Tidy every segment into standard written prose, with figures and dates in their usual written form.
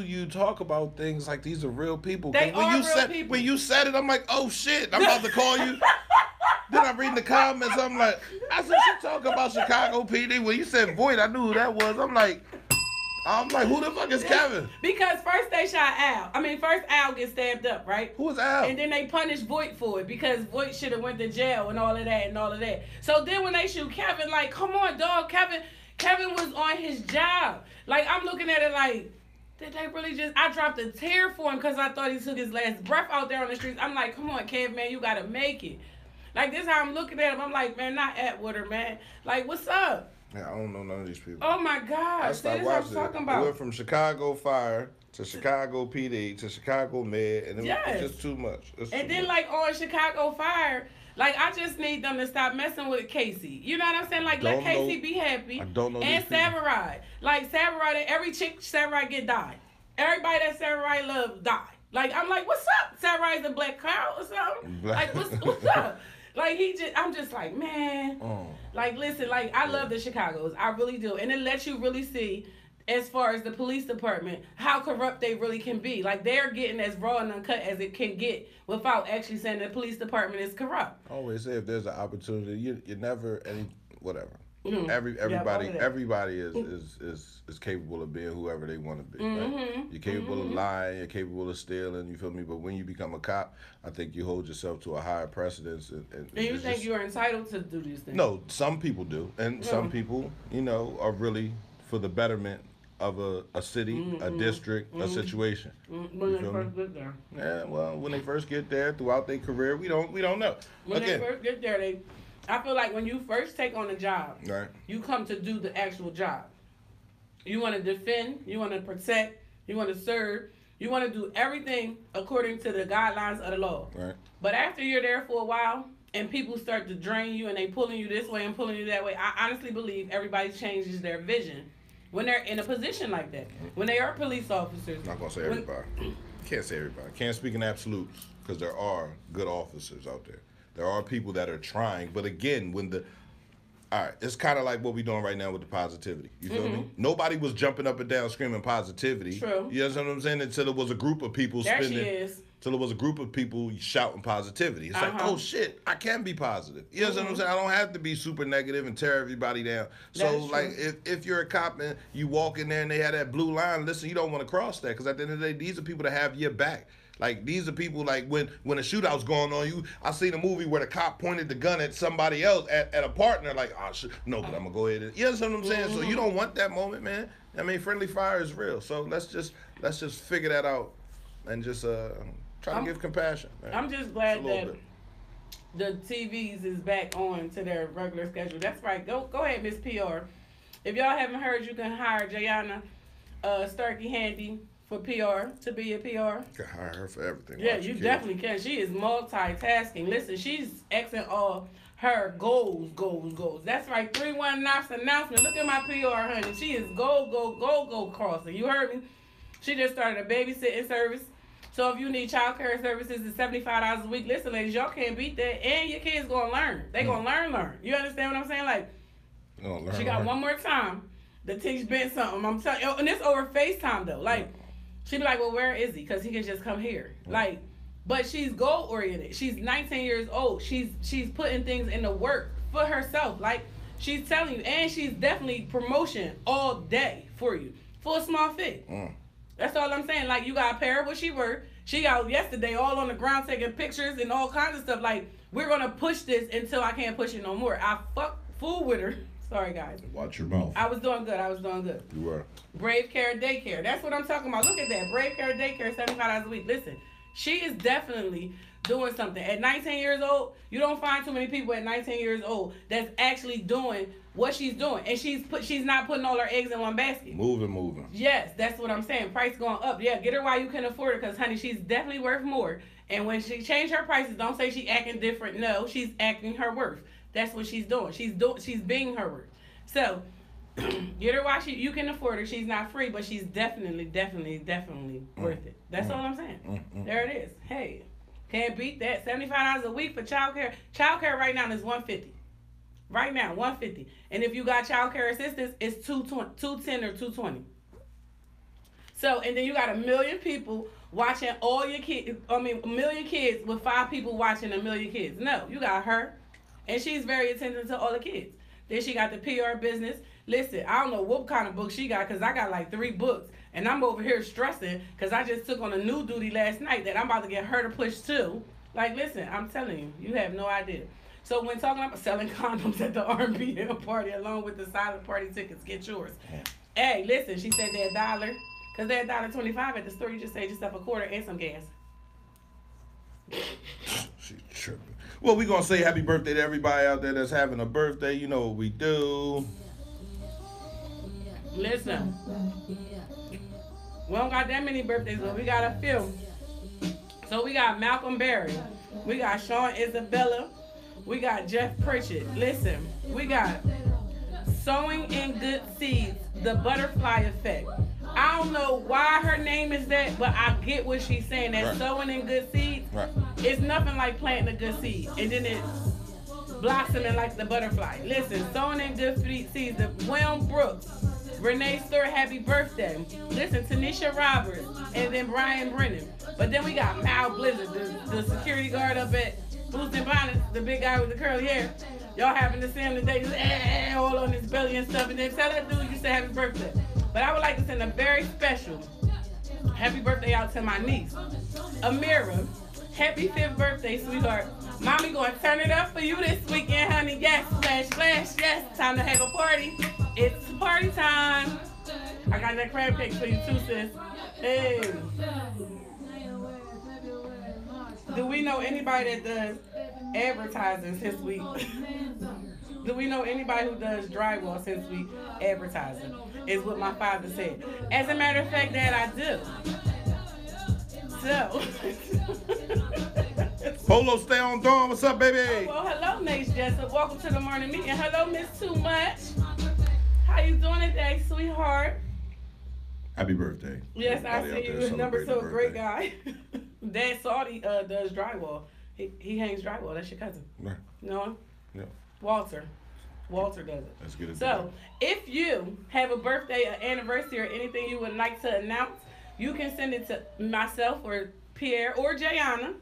you talk about things like these are real people. They When are you real said people. when you said it, I'm like, oh shit, I'm about to call you. Then I'm reading the comments. I'm like, I said she talking about Chicago PD. When you said Voight, I knew who that was. I'm like, who the fuck is Kevin? Because first they shot Al. I mean, first Al gets stabbed up, right? Who was Al? And then they punished Voight for it because Voight should have went to jail and all of that and all of that. So then when they shoot Kevin, like, come on, dog, Kevin was on his job. Like, I'm looking at it like, did they really just... I dropped a tear for him because I thought he took his last breath out there on the streets. I'm like, come on, Kev, man, you got to make it. Like, this is how I'm looking at him. I'm like, man, not Atwater, man. Like, what's up? Yeah, I don't know none of these people. Oh, my gosh. I This stopped is what I'm watching talking it. about. It went from Chicago Fire to Chicago PD to Chicago Med, and Yes. it's just too much. And then, like, on Chicago Fire, like, I just need them to stop messing with Casey. You know what I'm saying? Like, let Casey be happy. I don't know And these people. Samurai. Like, Samurai, every chick Samurai get died. Everybody that Samurai love die. Like, I'm like, what's up? Samurai's a black cloud or something? Like, what's up? Like, I'm just like, man. Like, listen, like, I love the Chicagos. I really do. And it lets you really see, as far as the police department, how corrupt they really can be. Like, they're getting as raw and uncut as it can get without actually saying the police department is corrupt. I always say if there's an opportunity, you never whatever. Mm-hmm. Everybody is capable of being whoever they want to be. Right? You're capable of lying, you're capable of stealing. You feel me? But when you become a cop, I think you hold yourself to a higher precedence. And you think you're entitled to do these things? No, some people do, and some people, are really for the betterment of a city, a district, a situation. When they first get there. Yeah, well, when they first get there, throughout their career, we don't know. When they first get there, I feel like when you first take on a job, right, you come to do the actual job. You want to defend, you want to protect, you want to serve, you want to do everything according to the guidelines of the law. Right. But after you're there for a while and people start to drain you and they pulling you this way and pulling you that way, I honestly believe everybody changes their vision when they're in a position like that. When they are police officers. I'm not going to say everybody. Can't say everybody. Can't speak in absolutes because there are good officers out there. There are people that are trying, but again, all right, it's kind of like what we're doing right now with the positivity. You feel me? Nobody was jumping up and down screaming positivity. True. You know what I'm saying? Until there was a group of people spending. There she is. Until there was a group of people shouting positivity. It's like, oh shit, I can be positive. You know what I'm saying? I don't have to be super negative and tear everybody down. So like, if you're a cop and you walk in there and they have that blue line, listen, you don't want to cross that because at the end of the day, these are people that have your back. Like, these are people, like, when a shootout's going on, I seen a movie where the cop pointed the gun at somebody else, at a partner, like, oh, shit, no, but I'm going to go ahead and, you know what I'm saying? So you don't want that moment, man. I mean, friendly fire is real. So let's just figure that out and just try to give compassion. Man. I'm just glad that the TVs is back on to their regular schedule. That's right. Go ahead, Miss PR. If y'all haven't heard, you can hire Jayana Starkey Handy for PR, to be a PR. You can hire her for everything. Yeah, you definitely can. She is multitasking. Listen, she's Xing all her goals. That's right, 3-1 Knocks announcement. Look at my PR, honey. She is go crossing. You heard me? She just started a babysitting service. So if you need child care services, it's $75 a week. Listen, ladies, y'all can't beat that. And your kids going to learn. They going to learn. You understand what I'm saying? Like, she got one more time to teach Ben something. I'm telling you. And it's over FaceTime, though. Like, she be like, well, where is he? Because he can just come here. Like, but she's goal-oriented. She's 19 years old. She's putting things in the work for herself. Like, she's telling you. And she's definitely promotion all day for you. For a small fee. That's all I'm saying. Like, you got to pay her what she worth. She out yesterday all on the ground taking pictures and all kinds of stuff. Like, we're going to push this until I can't push it no more. I fool with her. Sorry, guys. Watch your mouth. I was doing good. You were. Brave Care Daycare. That's what I'm talking about. Look at that. Brave Care Daycare, $75 a week. Listen, she is definitely doing something. At 19 years old, you don't find too many people at 19 years old that's actually doing what she's doing. And she's not putting all her eggs in one basket. Moving. Yes, that's what I'm saying. Price going up. Yeah, get her while you can afford it because, honey, she's definitely worth more. And when she changed her prices, don't say she acting different. No, she's acting her worth. That's what she's doing. She's being her worth. So, get her while you can afford her. She's not free, but she's definitely worth it. That's all I'm saying. There it is. Hey, can't beat that. $75 a week for childcare. Childcare right now is $150. Right now, $150. And if you got childcare assistance, it's $210 or $220. So, and then you got 1 million people watching all your kids. I mean, 1 million kids with 5 people watching 1 million kids. No, you got her, and she's very attentive to all the kids. Then she got the PR business. Listen, I don't know what kind of book she got, because I got like 3 books. And I'm over here stressing because I just took on a new duty last night that I'm about to get her to push too. Like, listen, I'm telling you, you have no idea. So when talking about selling condoms at the R&B party along with the silent party tickets, get yours. Hey, listen, she said they're $1. Because they're $1.25 at the store. You just save yourself a quarter and some gas. She tripping. Well, we going to say happy birthday to everybody out there that's having a birthday. You know what we do. Listen. We don't got that many birthdays, but we got a few. So we got Malcolm Berry. We got Sean Isabella. We got Jeff Pritchett. Listen, we got Sowing in Good Seeds, the Butterfly Effect. I don't know why her name is that, but I get what she's saying. That right. Sowing in good seeds, right. It's nothing like planting a good seed. And then it blossoming like the butterfly. Listen, sowing in good seeds, the William Brooks, Renee Stewart, happy birthday. Listen, Tanisha Roberts, and then Brian Brennan. But then we got Mal Blizzard, the security guard up at Boots and Bonnets, the big guy with the curly hair. Y'all having to see him today, just all on his belly and stuff. And then tell that dude you said happy birthday. But I would like to send a very special happy birthday out to my niece, Amira. Happy 5th birthday, sweetheart. Mommy gonna turn it up for you this weekend, honey. Yes, flash, flash, yes. Time to have a party. It's party time. I got that crab cake for you too, sis. Hey. Do we know anybody that does advertising since we... Do we know anybody who does drywall since we advertising? Is what my father said. As a matter of fact, Dad, I do. So. Polo, stay on dawn. What's up, baby? Oh, well, hello, Nace Jessup. Welcome to the morning meeting. Hello, Miss Too Much. How you doing today, sweetheart? Happy birthday. Yes, I see you. Number 2, great guy. Dad Saudi does drywall. He hangs drywall. That's your cousin. Right. No? Yeah. Walter does it. Let's get it. So, if you have a birthday, an anniversary, or anything you would like to announce, you can send it to myself or Pierre or Jayana,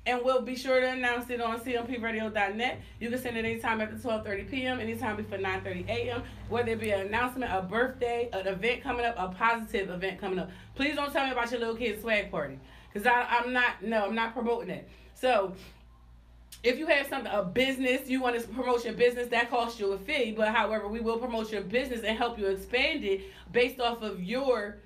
and we'll be sure to announce it on cmpradio.net. You can send it anytime after 12:30 p.m., anytime before 9:30 a.m., whether it be an announcement, a birthday, an event coming up, a positive event coming up. Please don't tell me about your little kid's swag party, because I'm not promoting that. So, if you have something, a business, you want to promote your business, that costs you a fee. But however, we will promote your business and help you expand it based off of your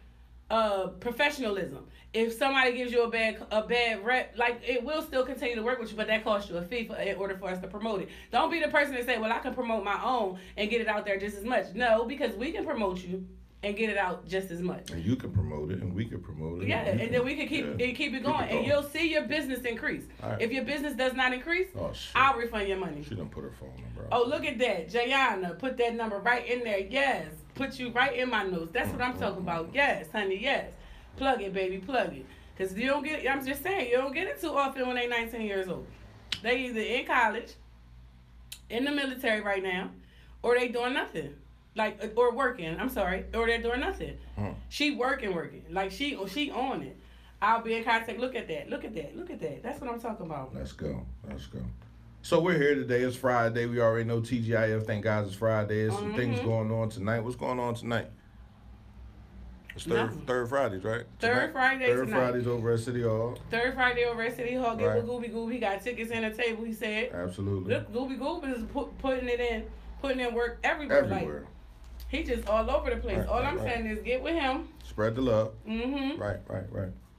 professionalism. If somebody gives you a bad rep, like, it will still continue to work with you, but that costs you a fee in order for us to promote it. Don't be the person that say, well, I can promote my own and get it out there just as much. No, because we can promote you and get it out just as much. And you can promote it, and we can promote it. Yeah, and then we can keep it going, and you'll see your business increase. Right. If your business does not increase, I'll refund your money. She done put her phone number. Oh, look at that, Jayana, put that number right in there. Yes, put you right in my notes. That's what I'm talking about. Yes, honey, yes. Plug it, baby, plug it. Because you don't get, I'm just saying, you don't get it too often when they 19 years old. They either in college, in the military right now, or they doing nothing. Like, or working, I'm sorry, or they're doing nothing. She working. Like, she on it. I'll be in contact. Look at that. That's what I'm talking about. Let's go. So we're here today. It's Friday. We already know TGIF. Thank God it's Friday. There's some things going on tonight. What's going on tonight? It's third Fridays, right? Third Fridays over at City Hall. Third Friday over at City Hall. Get with Gooby Goob. He got tickets in the table, he said. Absolutely. Look, Gooby Goob is putting in work everywhere. Like, he just all over the place. All I'm saying is get with him. Spread the love. Right.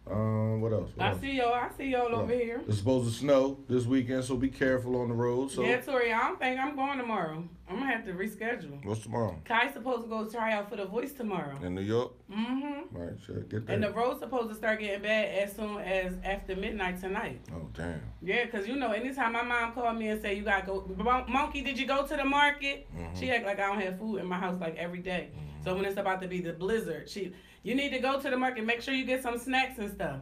What else? I see y'all over here. It's supposed to snow this weekend, so be careful on the road. So. Yeah, Tori, I don't think I'm going tomorrow. I'm going to have to reschedule. What's tomorrow? Kai's supposed to go try out for The Voice tomorrow. In New York? Mm-hmm. Right, sure. Get that. And the road's supposed to start getting bad as soon as after midnight tonight. Oh, damn. Yeah, because, you know, anytime my mom called me and say, you got to go, Monkey, did you go to the market? She act like I don't have food in my house like every day. So when it's about to be the blizzard, you need to go to the market. Make sure you get some snacks and stuff.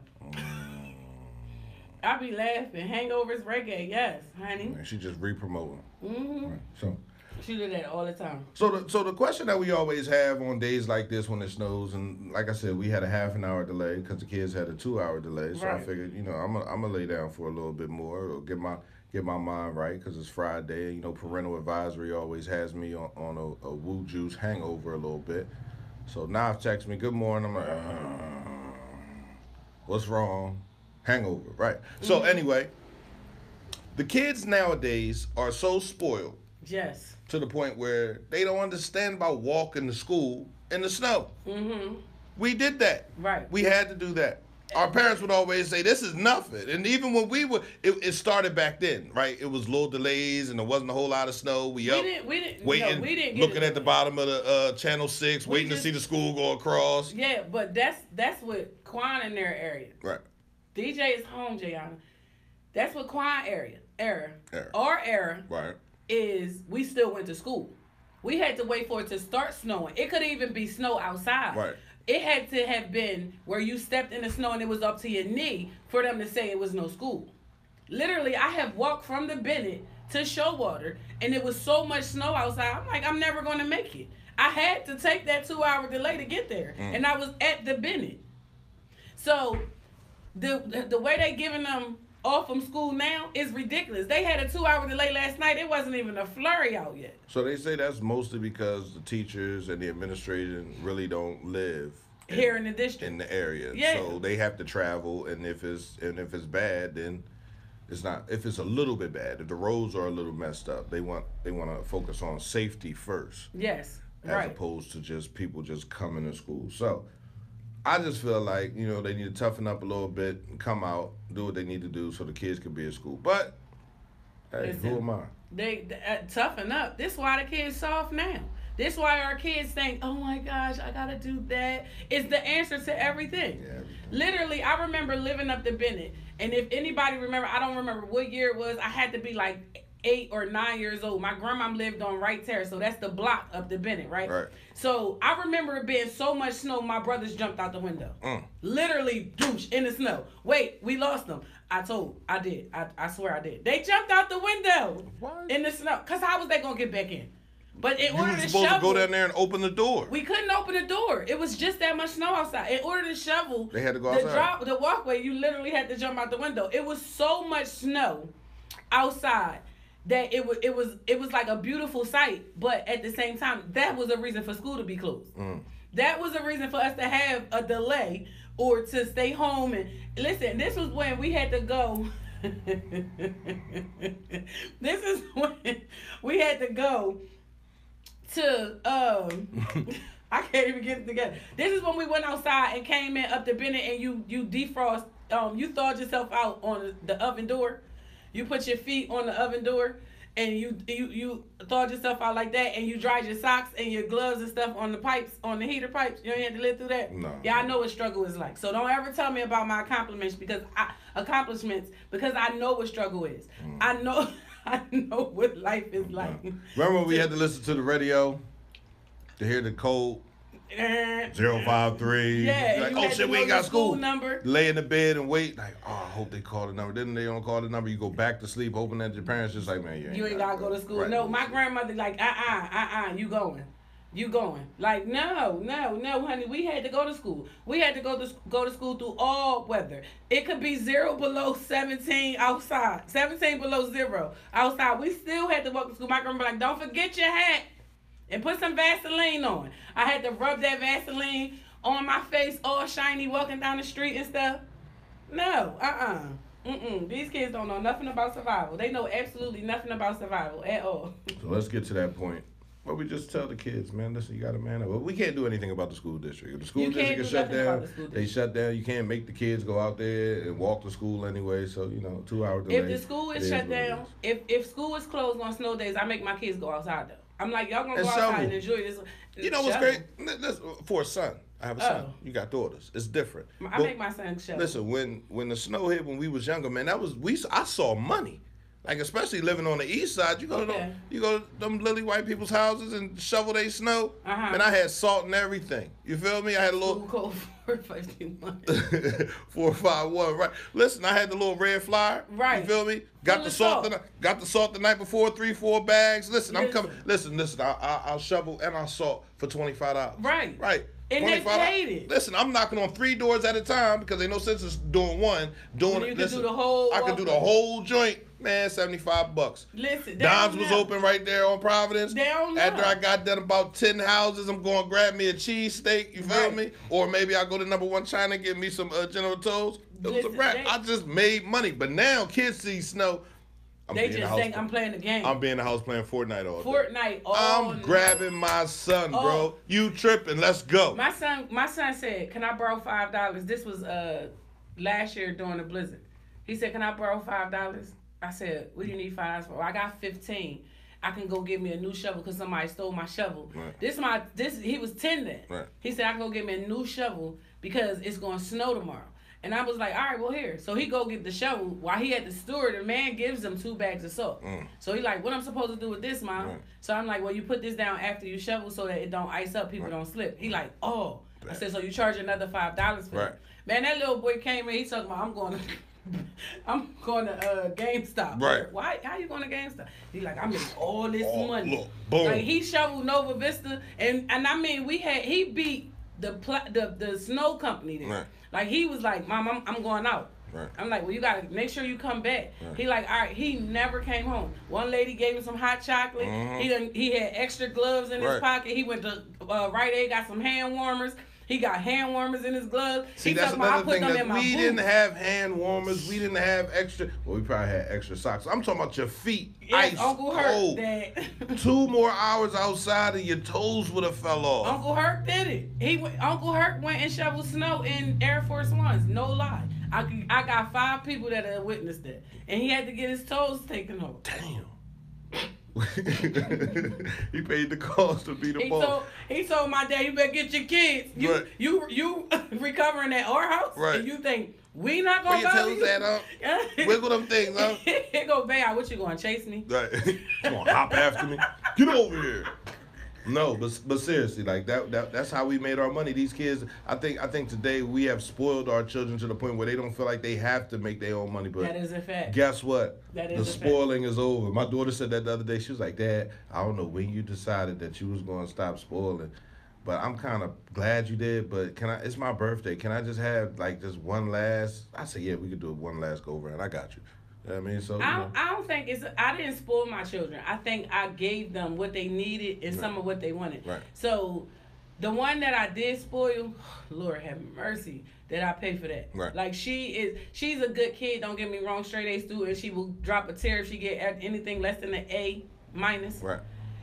I be laughing. Hangovers, reggae, yes, honey. Man, she just re-promoting. Mm-hmm. Right. So, She do that all the time. So the question that we always have on days like this when it snows, and like I said, we had a half an hour delay because the kids had a 2-hour delay. So I figured, I'm gonna lay down for a little bit more, or get my mind right because it's Friday. Parental advisory always has me on a woo juice hangover a little bit. So Nif texts me, "Good morning." I'm like, what's wrong? Hangover, right? So anyway, the kids nowadays are so spoiled. Yes. To the point where they don't understand about walking to school in the snow. Mm-hmm. We did that. Right. We had to do that. Our parents would always say, "This is nothing." And even when we were, it started back then, right? It was little delays, and there wasn't a whole lot of snow. We didn't waiting, looking at the bottom of the Channel 6, waiting to see the school go across. Yeah, but that's what Quan in their area. Right. DJ is home, Jayana. That's what Quan era. Our era. Right. Is we still went to school. We had to wait for it to start snowing. It could even be snow outside. Right. It had to have been where you stepped in the snow and it was up to your knee for them to say it was no school. Literally, I have walked from the Bennett to Showwater and it was so much snow outside. I'm like, I'm never going to make it. I had to take that 2-hour delay to get there. And I was at the Bennett. So the way they giving them off from school now is ridiculous. They had a 2-hour delay last night. It wasn't even a flurry out yet. So they say that's mostly because the teachers and the administration really don't live here in the district, in the area. Yeah. So they have to travel, and if it's bad, then it's not. If it's a little bit bad, if the roads are a little messed up, they want to focus on safety first. Yes. As opposed to just people just coming to school. So I just feel like, they need to toughen up a little bit and come out, do what they need to do so the kids can be at school. But, hey, listen, who am I? They toughen up. This is why the kids soft now. This is why our kids think, oh my gosh, I got to do that. It's the answer to everything. Yeah, everything. Literally, I remember living up to Bennett. And if anybody remember, I don't remember what year it was. I had to be like 8 or 9 years old. My grandma lived on Wright Terrace, so that's the block up to Bennett, right? So I remember it being so much snow, my brothers jumped out the window. Literally, douche, in the snow. Wait, we lost them. I did. I swear I did. They jumped out the window in the snow. Because how was they going to get back in? But in order to shovel, supposed to go down there and open the door. We couldn't open the door. It was just that much snow outside. In order to shovel, they had to go outside. The walkway, you literally had to jump out the window. It was so much snow outside that it was like a beautiful sight, but at the same time, that was a reason for school to be closed. That was a reason for us to have a delay or to stay home. And listen, this was when we had to go. This is when we had to go to I can't even get it together. This is when we went outside and came in up to Bennett and you defrost, you thawed yourself out on the oven door. You put your feet on the oven door and you thawed yourself out like that and you dried your socks and your gloves and stuff on the pipes, on the heater pipes. You ain't had to live through that? No. Yeah, I know what struggle is like. So don't ever tell me about my accomplishments because I know what struggle is. I know what life is like. Remember when we had to listen to the radio to hear the code? 053. Yeah, like, oh shit, we ain't got school number. Lay in the bed and wait. Like, oh, I hope they call the number. Then they don't call the number. You go back to sleep, hoping that your parents just like, man, you ain't gotta go to school. Right, no, my grandmother like, you going. You going. Like, no, honey. We had to go to school. We had to go to school through all weather. It could be 0 below 17 outside. 17 below 0 outside. We still had to walk to school. My grandma like, don't forget your hat. And put some Vaseline on. I had to rub that on my face, all shiny, walking down the street and stuff. No, These kids don't know nothing about survival. They know absolutely nothing about survival at all. So let's get to that point. Well, we just tell the kids, man, listen, you got to man up. Well, we can't do anything about the school district. If the school district is shut down, they shut down. You can't make the kids go out there and walk to school anyway. So, 2-hour delay. If the school is shut down, if school is closed on snow days, I make my kids go outside, though. I'm like, y'all going to go outside and enjoy this. You know what's great? For a son. I have a son. You got daughters. It's different. I make my son shovel. Listen, when the snow hit when we was younger, man, I saw money. Like especially living on the east side, you go to them lily white people's houses and shovel their snow. And I had salt and everything. You feel me? I had a little 451. Right. Listen, I had the little red flyer. Right. You feel me? Got the salt. Got the salt the night before. 3-4 bags. Listen, I'm coming. Listen. I'll shovel and I'll salt for $25. Right. Right. And they paid it. Listen, I'm knocking on 3 doors at a time because ain't no sense in doing one. Doing it. Listen, do the whole. I could do the whole joint. Man, $75. Listen, Don's was open right there on Providence. They don't know. After I got done about 10 houses, I'm going to grab me a cheesesteak. You feel me? Or maybe I'll go to number 1 China and get me some General Tso's. It was a wrap. I just made money. But now kids see snow. They just think I'm playing the game. I'm being in the house playing Fortnite all day. Fortnite all I'm grabbing my son, bro. You tripping. Let's go. My son said, can I borrow $5? This was last year during the blizzard. He said, can I borrow $5? I said, what do you need $5 for? Well, I got 15. I can go get me a new shovel because somebody stole my shovel. Right. He was 10 then. Right. He said, I can go get me a new shovel because it's going to snow tomorrow. And I was like, all right, well, here. So he go get the shovel. While he at the store, the man gives him 2 bags of salt. So he like, what I'm supposed to do with this, Mom? Right. So I'm like, well, you put this down after you shovel so that it don't ice up, people don't slip. He like, oh. I said, so you charge another $5 for it. Man, that little boy came in, he talking about, I'm going to GameStop. Right. Why? How you going to GameStop? He like, I made all this money. Look, boom. Like he shoveled Nova Vista, and I mean, he beat the snow company there. Right. Like he was like, Mom, I'm going out. Right. I'm like, well, you gotta make sure you come back. Right. He like, all right. He never came home. One lady gave him some hot chocolate. He had extra gloves in his pocket. He went to Rite Aid, got some hand warmers. He got hand warmers in his gloves. See, that's another thing that we didn't have hand warmers. We didn't have extra. Well, we probably had extra socks. I'm talking about your feet. Yes, ice Uncle cold. Herc did. 2 more hours outside and your toes would have fell off. Uncle Herc did it. Uncle Herc went and shoveled snow in Air Force Ones. No lie. I got 5 people that have witnessed that, and he had to get his toes taken off. Damn. He paid the cost to be the boss. He told my dad, you better get your kids. You recovering at our house, right? And you think we not gonna go? Your toes that up. Wiggle them things up. Here go Bayon. What you gonna chase me? Right. You gonna hop after me? Get over here. No, but seriously, like that's how we made our money. These kids, I think today we have spoiled our children to the point where they don't feel like they have to make their own money. But that is a fact. Guess what? That is the spoiling is over. My daughter said that the other day. She was like, Dad, I don't know when you decided that you was going to stop spoiling, but I'm kind of glad you did. But it's my birthday. Can I just have like just one last? I said, yeah, we could do it one last go around. I got you. I mean, so I don't think I didn't spoil my children. I think I gave them what they needed and some of what they wanted. Right. So the one that I did spoil, Lord have mercy, that I pay for that. Right. Like she's a good kid. Don't get me wrong, straight A student. She will drop a tear if she get anything less than an A minus. Right.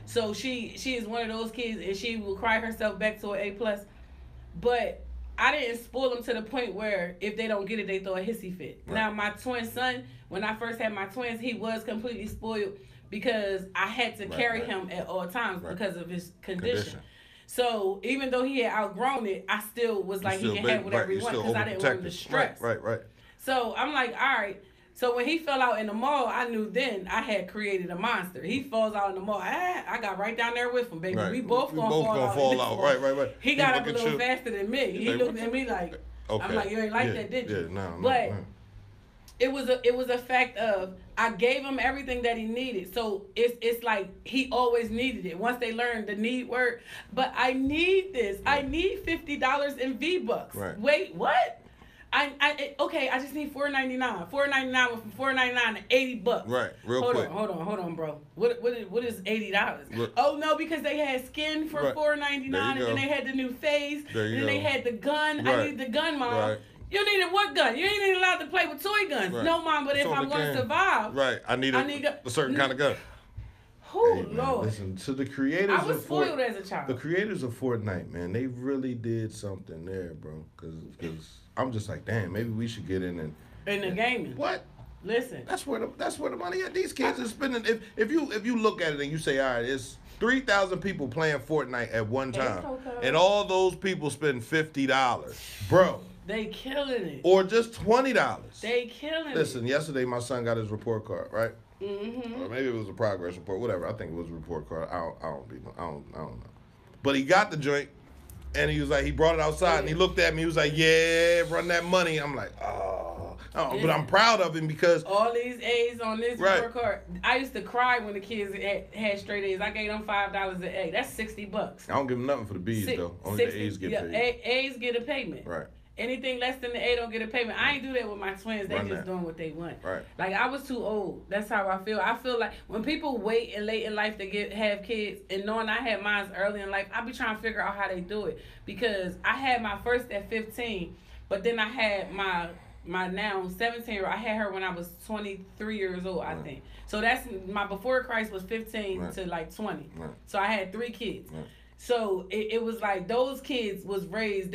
So she is one of those kids, and she will cry herself back to an A plus. But I didn't spoil them to the point where if they don't get it, they throw a hissy fit. Right. Now, my twin son, when I first had my twins, he was completely spoiled because I had to carry him at all times because of his condition. So even though he had outgrown it, I still was like, he can have whatever he wants because I didn't want him to stress. Right. So I'm like, all right. So when he fell out in the mall, I knew then I had created a monster. He falls out in the mall. I got right down there with him, baby. Right. We both gonna fall out. Right. He got up a little faster than me. He looked at me like, okay. I'm like, you ain't like that, did you? Yeah, no. But it was a fact of I gave him everything that he needed. So it's like he always needed it. Once they learned the need word, but I need this. Right. I need $50 in V-Bucks. Right. Wait, what? I just need $4.99. $4.99 went from $4.99 to $80. Right, real quick. Hold on, bro. What is $80? Oh no, because they had skin for $4.99, and then they had the new phase, and then they had the gun. Right. I need the gun, Mom. Right. You needed what gun? You ain't even allowed to play with toy guns. Right. No, Mom, but if I'm going to survive, I need a certain kind of gun. Oh, hey, Lord. Listen, to the creators I was spoiled as a child. The creators of Fortnite, man, they really did something there, bro. Because I'm just like, damn, maybe we should get in the gaming. What? Listen. That's where the money at. These kids are spending. If you look at it and you say, all right, it's 3,000 people playing Fortnite at one time, and all those people spend $50, bro. They killing it. Or just $20. They killing it. Listen, yesterday my son got his report card, right? Mm-hmm. Or maybe it was a progress report, whatever. I think it was a report card. I don't know. But he got the joint, and he was like, he brought it outside, and he looked at me. He was like, "Yeah, run that money." I'm like, oh. But I'm proud of him because all these A's on this report card. I used to cry when the kids had straight A's. I gave them $5 an A. That's $60. I don't give them nothing for the B's though. Only the A's get paid. A's get a payment. Right. Anything less than the A don't get a payment. I ain't do that with my twins. They just doing what they want. Right. Like, I was too old. That's how I feel. I feel like when people wait and late in life to have kids, and knowing I had mine early in life, I be trying to figure out how they do it. Because I had my first at 15, but then I had my now 17-year-old. I had her when I was 23 years old, I think. So that's my before Christ was 15 to like 20. Right. So I had 3 kids. Right. So it was like those kids was raised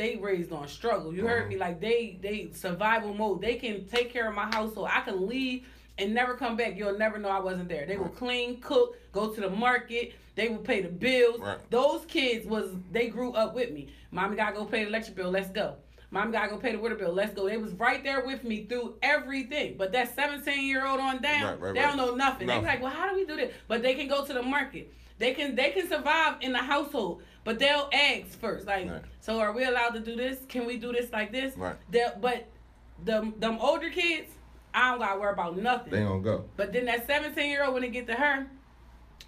on struggle. You heard me? Like they survival mode. They can take care of my household. I can leave and never come back. You'll never know I wasn't there. They will clean, cook, go to the market. They will pay the bills. Right. Those kids they grew up with me. Mommy gotta go pay the electric bill. Let's go. Mommy gotta go pay the water bill. Let's go. They was right there with me through everything. But that 17-year-old on down, they don't know nothing. They be like, well, how do we do this? But they can go to the market. They can survive in the household, but they'll ask first. Like, so are we allowed to do this? Can we do this like this? Right. But them older kids, I don't gotta worry about nothing. They don't go. But then that 17-year-old, when it get to her,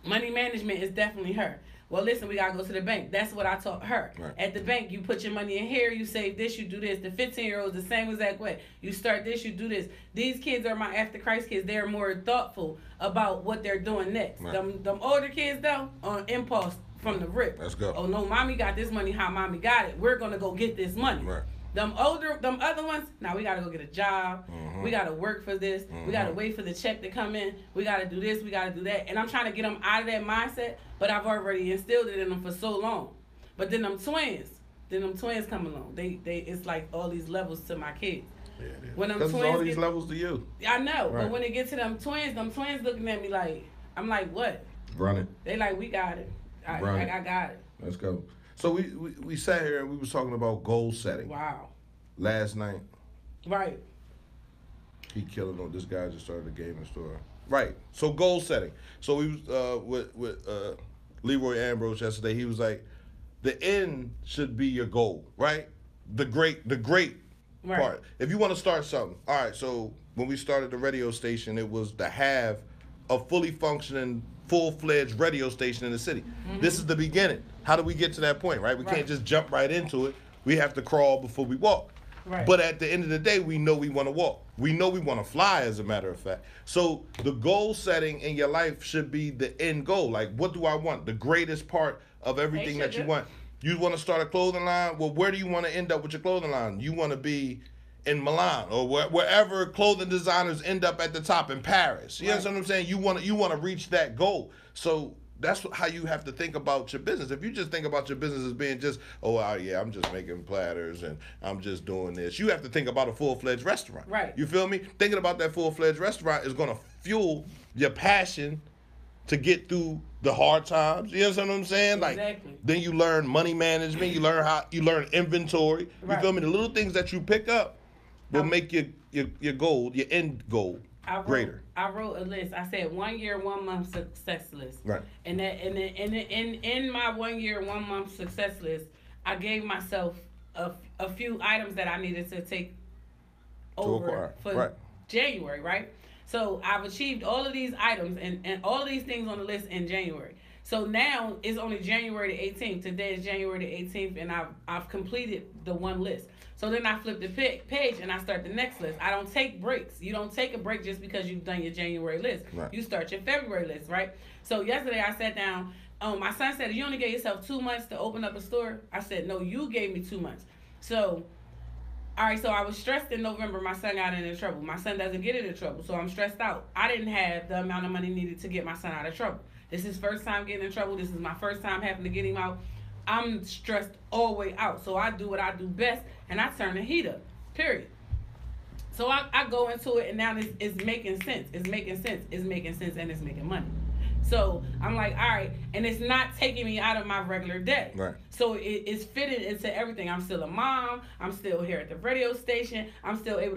money management is definitely her. Well, listen, we gotta go to the bank. That's what I taught her. Right. At the bank, you put your money in here, you save this, you do this. The 15-year-old is the same exact way. You start this, you do this. These kids are my after Christ kids. They're more thoughtful about what they're doing next. Right. Them older kids, though, on impulse from the rip. Let's go. Oh, no, mommy got this money, how mommy got it. We're gonna go get this money. Right. Them other ones, now we gotta go get a job. Mm-hmm. We gotta work for this. Mm-hmm. We gotta wait for the check to come in. We gotta do this. We gotta do that. And I'm trying to get them out of that mindset, but I've already instilled it in them for so long. But then them twins come along. They it's like all these levels to my kids. Yeah, it is. When them twins all these levels to you. I know, right. But when it gets to them twins looking at me like, I'm like, what? Run it. They like, we got it. I got it. Let's go. So we sat here and we was talking about goal setting. Wow. Last night. Right. He killing on this guy just started a gaming store. Right. So goal setting. So we was with Leroy Ambrose yesterday. He was like, the end should be your goal, right? The great right. part. If you want to start something. All right, so when we started the radio station, it was to have a fully functioning, full-fledged radio station in the city. Mm-hmm. This is the beginning. How do we get to that point, right? We can't just jump right into it. We have to crawl before we walk. Right. But at the end of the day, we know we want to walk. We know we want to fly, as a matter of fact. So the goal setting in your life should be the end goal. Like, what do I want? The greatest part of everything that you want. You want to start a clothing line? Well, where do you want to end up with your clothing line? You want to be in Milan or wherever clothing designers end up at the top in Paris. You understand what I'm saying? You want to reach that goal. So that's how you have to think about your business. If you just think about your business as being just, I'm just making platters and I'm just doing this. You have to think about a full-fledged restaurant. Right. You feel me? Thinking about that full-fledged restaurant is going to fuel your passion to get through the hard times. You understand what I'm saying? Exactly. Like, then you learn money management. You learn inventory. You feel me? The little things that you pick up will make your goal, your end goal, greater. I wrote a list. I said 1 year, 1 month success list. Right. And in my 1 year, 1 month success list, I gave myself a few items that I needed to take over for January, right? So I've achieved all of these items and all of these things on the list in January. So now it's only January the 18th. Today is January the 18th, and I've completed the one list. So then I flip the page and I start the next list. I don't take breaks. You don't take a break just because you've done your January list. Right. You start your February list, right? So yesterday I sat down. My son said, you only gave yourself 2 months to open up a store? I said, no, you gave me 2 months. So, all right, so I was stressed in November. My son got into trouble. My son doesn't get into trouble, so I'm stressed out. I didn't have the amount of money needed to get my son out of trouble. This is his first time getting in trouble. This is my first time having to get him out. I'm stressed all the way out. So I do what I do best, and I turn the heat up, period. So I go into it, and now it's making sense. It's making sense. It's making sense, and it's making money. So I'm like, all right, and it's not taking me out of my regular day. Right. So it's fitted into everything. I'm still a mom. I'm still here at the radio station. I'm still able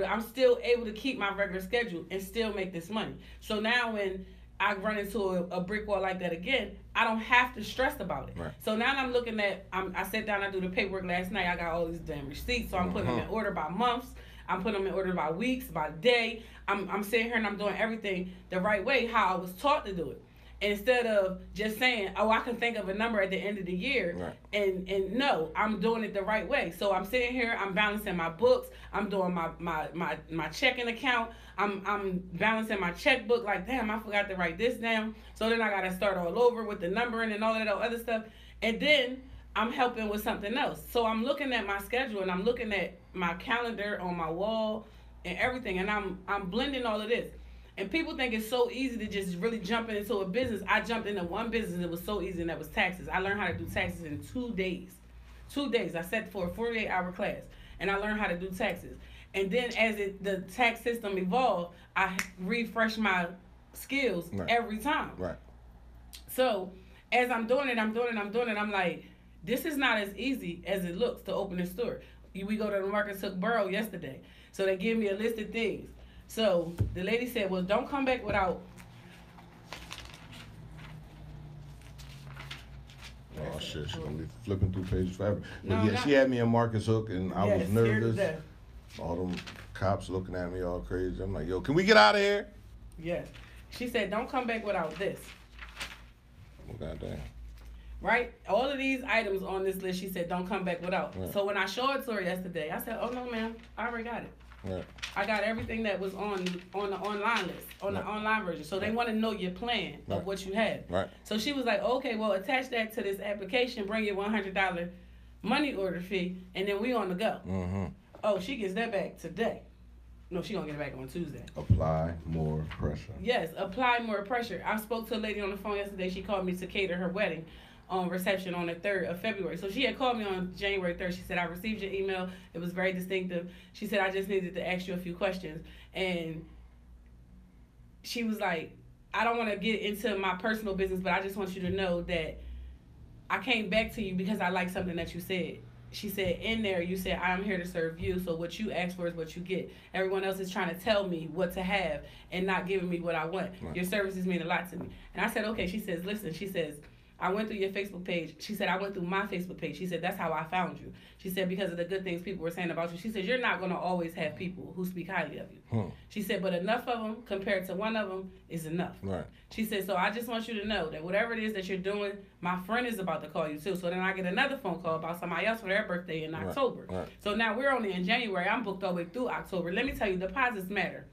to keep my regular schedule and still make this money. So now when I run into a brick wall like that again, I don't have to stress about it. Right. So now I'm looking at, I sat down, I do the paperwork last night. I got all these damn receipts, so I'm putting them in order by months. I'm putting them in order by weeks, by day. I'm sitting here and I'm doing everything the right way, how I was taught to do it. Instead of just saying, oh, I can think of a number at the end of the year. Right. And no, I'm doing it the right way. So I'm sitting here, I'm balancing my books, I'm doing my checking account, I'm balancing my checkbook, like, damn, I forgot to write this down. So then I gotta start all over with the numbering and all of that other stuff. And then I'm helping with something else. So I'm looking at my schedule and I'm looking at my calendar on my wall and everything, and I'm blending all of this. And people think it's so easy to just really jump into a business. I jumped into one business. It was so easy, and that was taxes. I learned how to do taxes in 2 days. 2 days. I sat for a 48-hour class, and I learned how to do taxes. And then as the tax system evolved, I refreshed my skills every time. Right. So as I'm doing it, I'm like, this is not as easy as it looks to open a store. We go to the Marcus Hook Borough yesterday. So they give me a list of things. So the lady said, well, don't come back without. Oh, shit, she's going to be flipping through pages forever. But yeah, she had me in Marcus Hook, and I was nervous. All them cops looking at me all crazy. I'm like, yo, can we get out of here? Yes. She said, don't come back without this. Oh, goddamn. Right? All of these items on this list, she said, don't come back without. Right. So when I showed it to her yesterday, I said, oh, no, ma'am, I already got it. Right. I got everything that was on the online list, on the online version. So they want to know your plan of what you have. Right. So she was like, okay, well, attach that to this application, bring your $100 money order fee, and then we on the go. Mm-hmm. Oh, she gets that back today. No, she gonna get it back on Tuesday. Apply more pressure. Yes, apply more pressure. I spoke to a lady on the phone yesterday. She called me to cater her wedding reception on the 3rd of February. So she had called me on January 3rd. She said, I received your email. It was very distinctive. She said, I just needed to ask you a few questions. And she was like, I don't want to get into my personal business, but I just want you to know that I came back to you because I like something that you said. She said, in there, you said, I'm here to serve you, so what you ask for is what you get. Everyone else is trying to tell me what to have and not giving me what I want. Right. Your services mean a lot to me. And I said, okay. She says, listen, she says, I went through your Facebook page. She said, I went through my Facebook page. She said, that's how I found you. She said, because of the good things people were saying about you. She said, you're not going to always have people who speak highly of you. She said, but enough of them compared to one of them is enough. Right. She said, so I just want you to know that whatever it is that you're doing, my friend is about to call you too. So then I get another phone call about somebody else for their birthday in October. Right. So now we're only in January. I'm booked all the way through October. Let me tell you, deposits matter.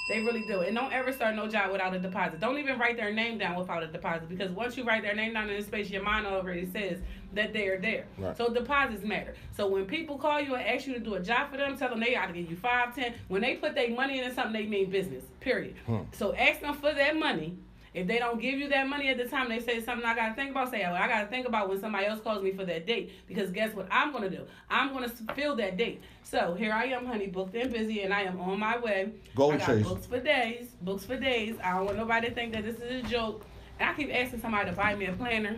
They really do. And don't ever start no job without a deposit. Don't even write their name down without a deposit, because once you write their name down in this space, your mind already says that they are there. Right. So deposits matter. So when people call you and ask you to do a job for them, tell them they got to give you 5, 10. When they put their money into something, they mean business, period. So ask them for that money. If they don't give you that money at the time, they say something I got to think about, say, well, I got to think about when somebody else calls me for that date, because guess what I'm going to do? I'm going to fill that date. So here I am, honey, booked and busy, and I am on my way. I got books for days. I don't want nobody to think that this is a joke. And I keep asking somebody to buy me a planner,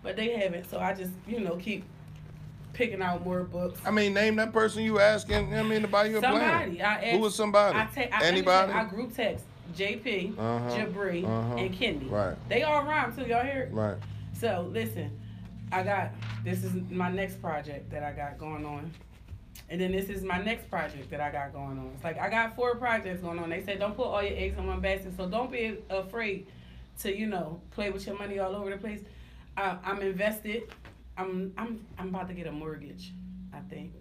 but they haven't. So I just, keep picking out more books. I mean, name that person you asking, to buy you a planner. Somebody. I asked, who was somebody? Anybody? I group text. JP, Jabri, and Kendi. Right. They all rhyme too. Y'all hear it? Right. So listen, this is my next project that I got going on. And then this is my next project that I got going on. It's like I got 4 projects going on. They said don't put all your eggs in one basket. So don't be afraid to, play with your money all over the place. I'm invested. I'm about to get a mortgage, I think.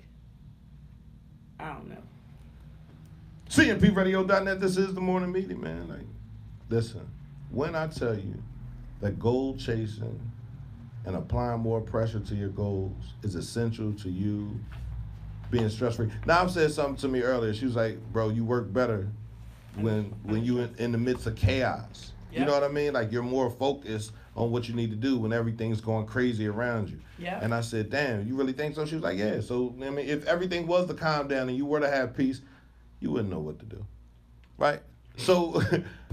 I don't know. CMPradio.net, this is the morning meeting, man. Like, listen, when I tell you that goal chasing and applying more pressure to your goals is essential to you being stress-free. Now, I've said something to me earlier. She was like, bro, you work better when you in the midst of chaos. Yep. You know what I mean? Like, you're more focused on what you need to do when everything's going crazy around you. Yep. And I said, damn, you really think so? She was like, yeah. So, I mean, if everything was to calm down and you were to have peace, you wouldn't know what to do, right? So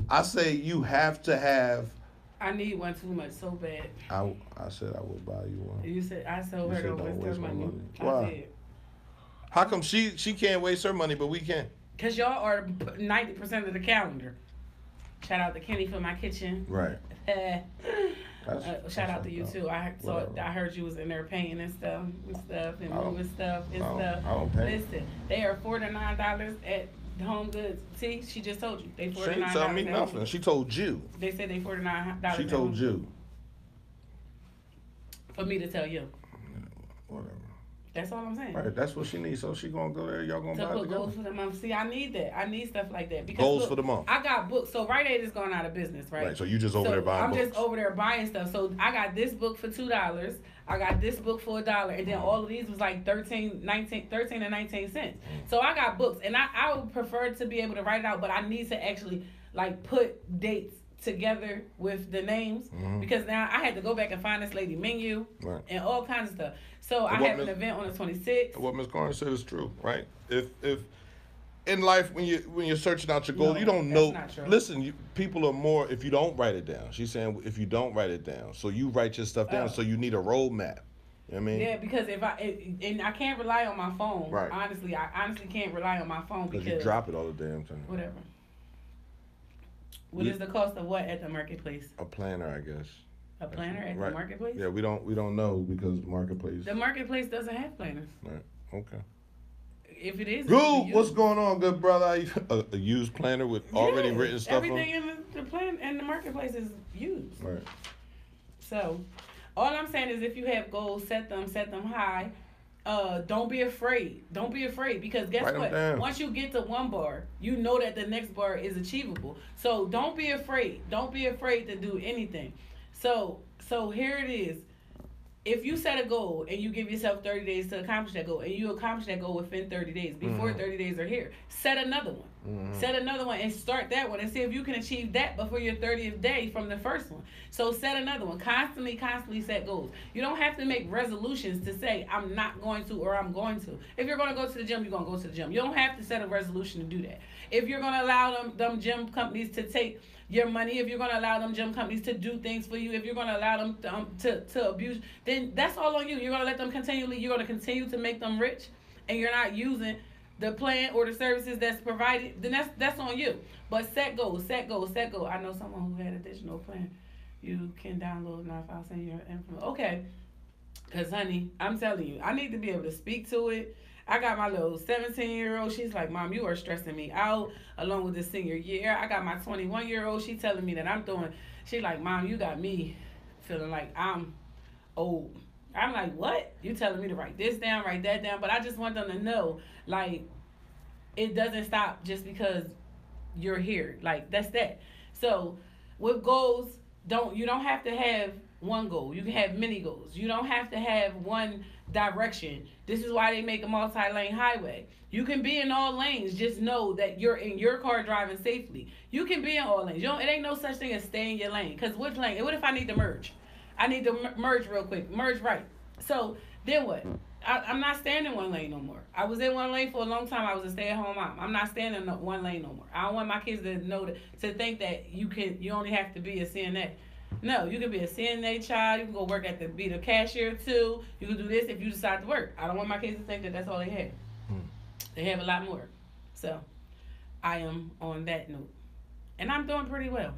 I say you have to have. I need one too much so bad. I said I will buy you one. You said I told her don't waste her money. Why? I did. How come she can't waste her money but we can? Cause y'all are 90% of the calendar. Shout out to Kenny for my kitchen. Right. Shout out to you too. I heard you was in there painting and stuff and moving stuff and stuff. I don't paint. Listen, they are $49 at Home Goods. See, she just told you they $49. She ain't tell me nothing. She told you. They said they $49. She told you. For me to tell you. Whatever. That's all I'm saying. Right, that's what she needs. So she gonna go there. Y'all gonna buy it put together? goals for the month. See, I need that. I need stuff like that because Goals look, for the month. I got books. So Rite Aid is going out of business, right? Right. So you just over there buying books. I'm just over there buying stuff. So I got this book for $2. I got this book for $1, and then all of these was like 13 and 19 cents. So I got books, and I would prefer to be able to write it out, but I need to actually like put dates together with the names because now I had to go back and find this lady menu and all kinds of stuff. So I have an event on the 26th. What Ms. Carter said is true, right? If in life when you're searching out your goals, you don't know. Not true. Listen, people are more if you don't write it down. She's saying if you don't write it down, so you write your stuff down. So you need a roadmap. You know what I mean? Yeah, because and I can't rely on my phone. Right. Honestly, I honestly can't rely on my phone because you drop it all the damn time. Whatever. What is the cost of what at the marketplace? A planner, I guess. A planner at the marketplace? Yeah, we don't know because marketplace. The marketplace doesn't have planners. Right. Okay. If it is, good. What's going on, good brother? A used planner with already written stuff everything on? In the plan and the marketplace is used. Right. So, all I'm saying is, if you have goals, set them high. Don't be afraid. Don't be afraid because guess what? Once you get to one bar, you know that the next bar is achievable. So don't be afraid. Don't be afraid to do anything. So here it is. If you set a goal and you give yourself 30 days to accomplish that goal and you accomplish that goal within 30 days, before 30 days are here, set another one. Set another one and start that one and see if you can achieve that before your 30th day from the first one. So set another one. Constantly set goals. You don't have to make resolutions to say, I'm not going to or I'm going to. If you're going to go to the gym, you're going to go to the gym. You don't have to set a resolution to do that. If you're going to allow them gym companies to take your money, if you're going to allow them gym companies to do things for you, if you're going to allow them to abuse, then that's all on you. You're going to let them you're going to continue to make them rich, and you're not using the plan or the services that's provided, then that's on you. But set goals. I know someone who had a digital plan. You can download now if I'll send you your information. Okay. Because, honey, I'm telling you, I need to be able to speak to it. I got my little 17-year-old. She's like, Mom, you are stressing me out along with the senior year. I got my 21-year-old. She telling me that I'm doing. She like, Mom, you got me feeling like I'm old. I'm like, what? You telling me to write this down, write that down. But I just want them to know, like, it doesn't stop just because you're here. Like, that's that. So with goals, you don't have to have one goal. You can have many goals. You don't have to have one direction. This is why they make a multi-lane highway. You can be in all lanes. Just know that you're in your car driving safely. You can be in all lanes. It ain't no such thing as stay in your lane. Because which lane? What if I need to merge? I need to merge real quick. Merge right. So then what? I'm not staying in one lane no more. I was in one lane for a long time. I was a stay-at-home mom. I'm not staying in one lane no more. I don't want my kids to know to think that you only have to be a CNA. No, you can be a CNA child. You can go work be the cashier too. You can do this if you decide to work. I don't want my kids to think that that's all they have. They have a lot more. So I am on that note, and I'm doing pretty well,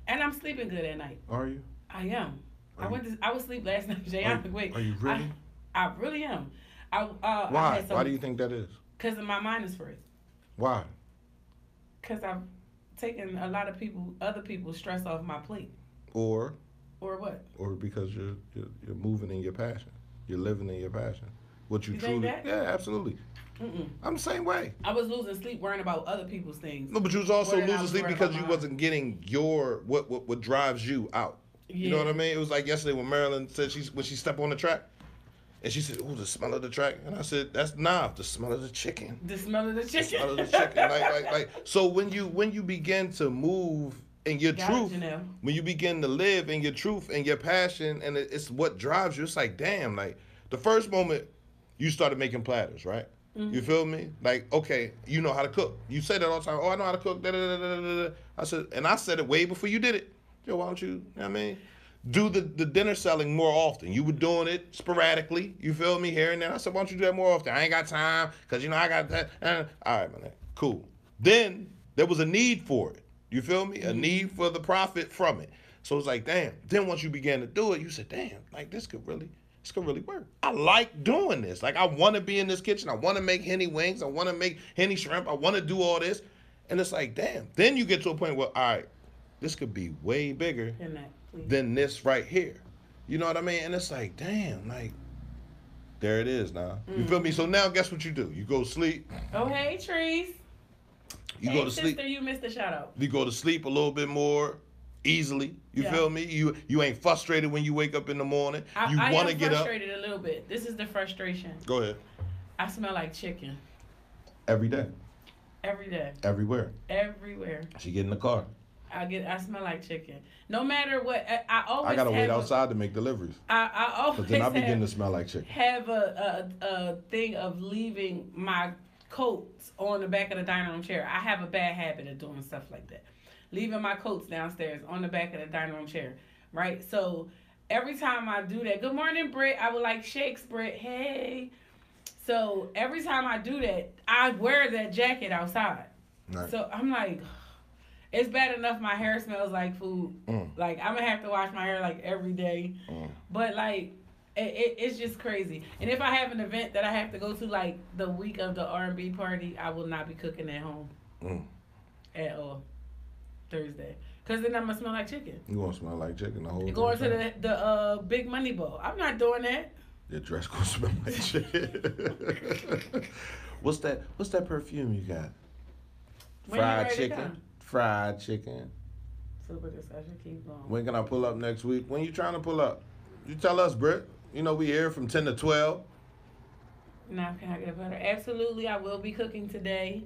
and I'm sleeping good at night. Are you? I am. I was asleep last night, Jay. Are you really? I really am. Why? Why do you think that is? Because my mind is free. Why? Because I've taken a lot of other people's stress off my plate. Or what? Or because you're moving in your passion. You're living in your passion. What you truly. Think that? Yeah, absolutely. I'm the same way. I was losing sleep worrying about other people's things. No, but you was also losing sleep because you wasn't getting your what drives you out. Yeah. You know what I mean? It was like yesterday when Marilyn said when she stepped on the track. And she said, "Oh, the smell of the track." And I said, "That's the smell of the chicken." The smell of the chicken. The smell of the chicken. like. So when you begin to move in your truth, when you begin to live in your truth and your passion, and it's what drives you. It's like, damn, like the first moment you started making platters, right? You feel me? Like, okay, you know how to cook. You say that all the time. Oh, I know how to cook. Da, da, da, da, da, da. I said it way before you did it. Yo, why don't you, you know what I mean? Do the dinner selling more often. You were doing it sporadically. You feel me? Here and there. I said, why don't you do that more often? I ain't got time because, I got that. All right, man. Cool. Then there was a need for it. You feel me? A need for the profit from it. So it's like, damn. Then once you began to do it, you said, damn, like this could really work. I like doing this. Like, I want to be in this kitchen. I want to make Henny wings. I want to make Henny shrimp. I want to do all this. And it's like, damn. Then you get to a point where, all right, this could be way bigger than this right here. You know what I mean? And it's like, damn, like, there it is now. You feel me? So now guess what you do? You go to sleep. Oh, hey, Trees. You go to sleep. Sister, you missed the shout out. You go to sleep a little bit more easily. You feel me? You ain't frustrated when you wake up in the morning. You want to get up. I'm frustrated a little bit. This is the frustration. Go ahead. I smell like chicken. Every day. Every day. Everywhere. Everywhere. She get in the car. I smell like chicken. No matter what, I gotta wait outside to make deliveries. I always then I begin to smell like chicken. Have a thing of leaving my coats on the back of the dining room chair. I have a bad habit of doing stuff like that. Leaving my coats downstairs on the back of the dining room chair, right? So every time I do that, good morning, Britt. I would like shakes, Britt. Hey. So every time I do that, I wear that jacket outside. Nice. So I'm like, it's bad enough my hair smells like food. Like, I'm going to have to wash my hair like every day. But like, it's just crazy. And if I have an event that I have to go to, like the week of the R&B party, I will not be cooking at home at all Thursday. Because then I'm going to smell like chicken. You going to smell like chicken the whole day? Going to the Big Money Bowl. I'm not doing that. Your dress going to smell like chicken. What's that perfume you got? Fried chicken. Fried chicken. Super discussion. Keep going. When can I pull up next week? When you trying to pull up? You tell us, Britt. You know we here from 10 to 12. Now, can I get better? Absolutely, I will be cooking today.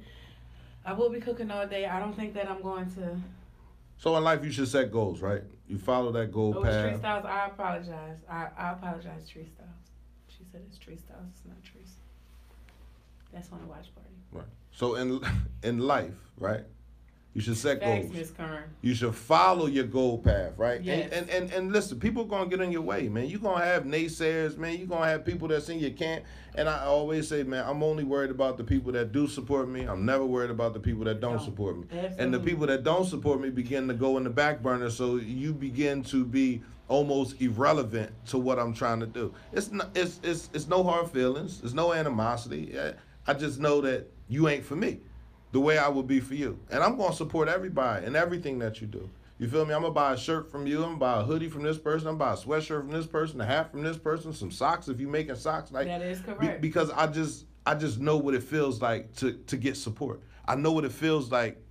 I will be cooking all day. I don't think that I'm going to. So in life, you should set goals, right? You follow that goal path. Tree Styles, I apologize. I apologize, Tree Styles. She said it's Tree Styles. It's not Trees. That's on a watch party. Right. So in life, right? You should set goals. Ms. Kern. You should follow your goal path, right? Yes. And listen, people gonna get in your way, man. You gonna have naysayers, man. You gonna have people that say you can't. And I always say, man, I'm only worried about the people that do support me. I'm never worried about the people that don't support me. Absolutely. And the people that don't support me begin to go in the back burner, so you begin to be almost irrelevant to what I'm trying to do. It's no hard feelings. There's no animosity. I just know that you ain't for me the way I would be for you. And I'm going to support everybody and everything that you do. You feel me? I'm going to buy a shirt from you. I'm going to buy a hoodie from this person. I'm going to buy a sweatshirt from this person, a hat from this person, some socks if you're making socks. Like, that is correct. Because I just know what it feels like to get support. I know what it feels like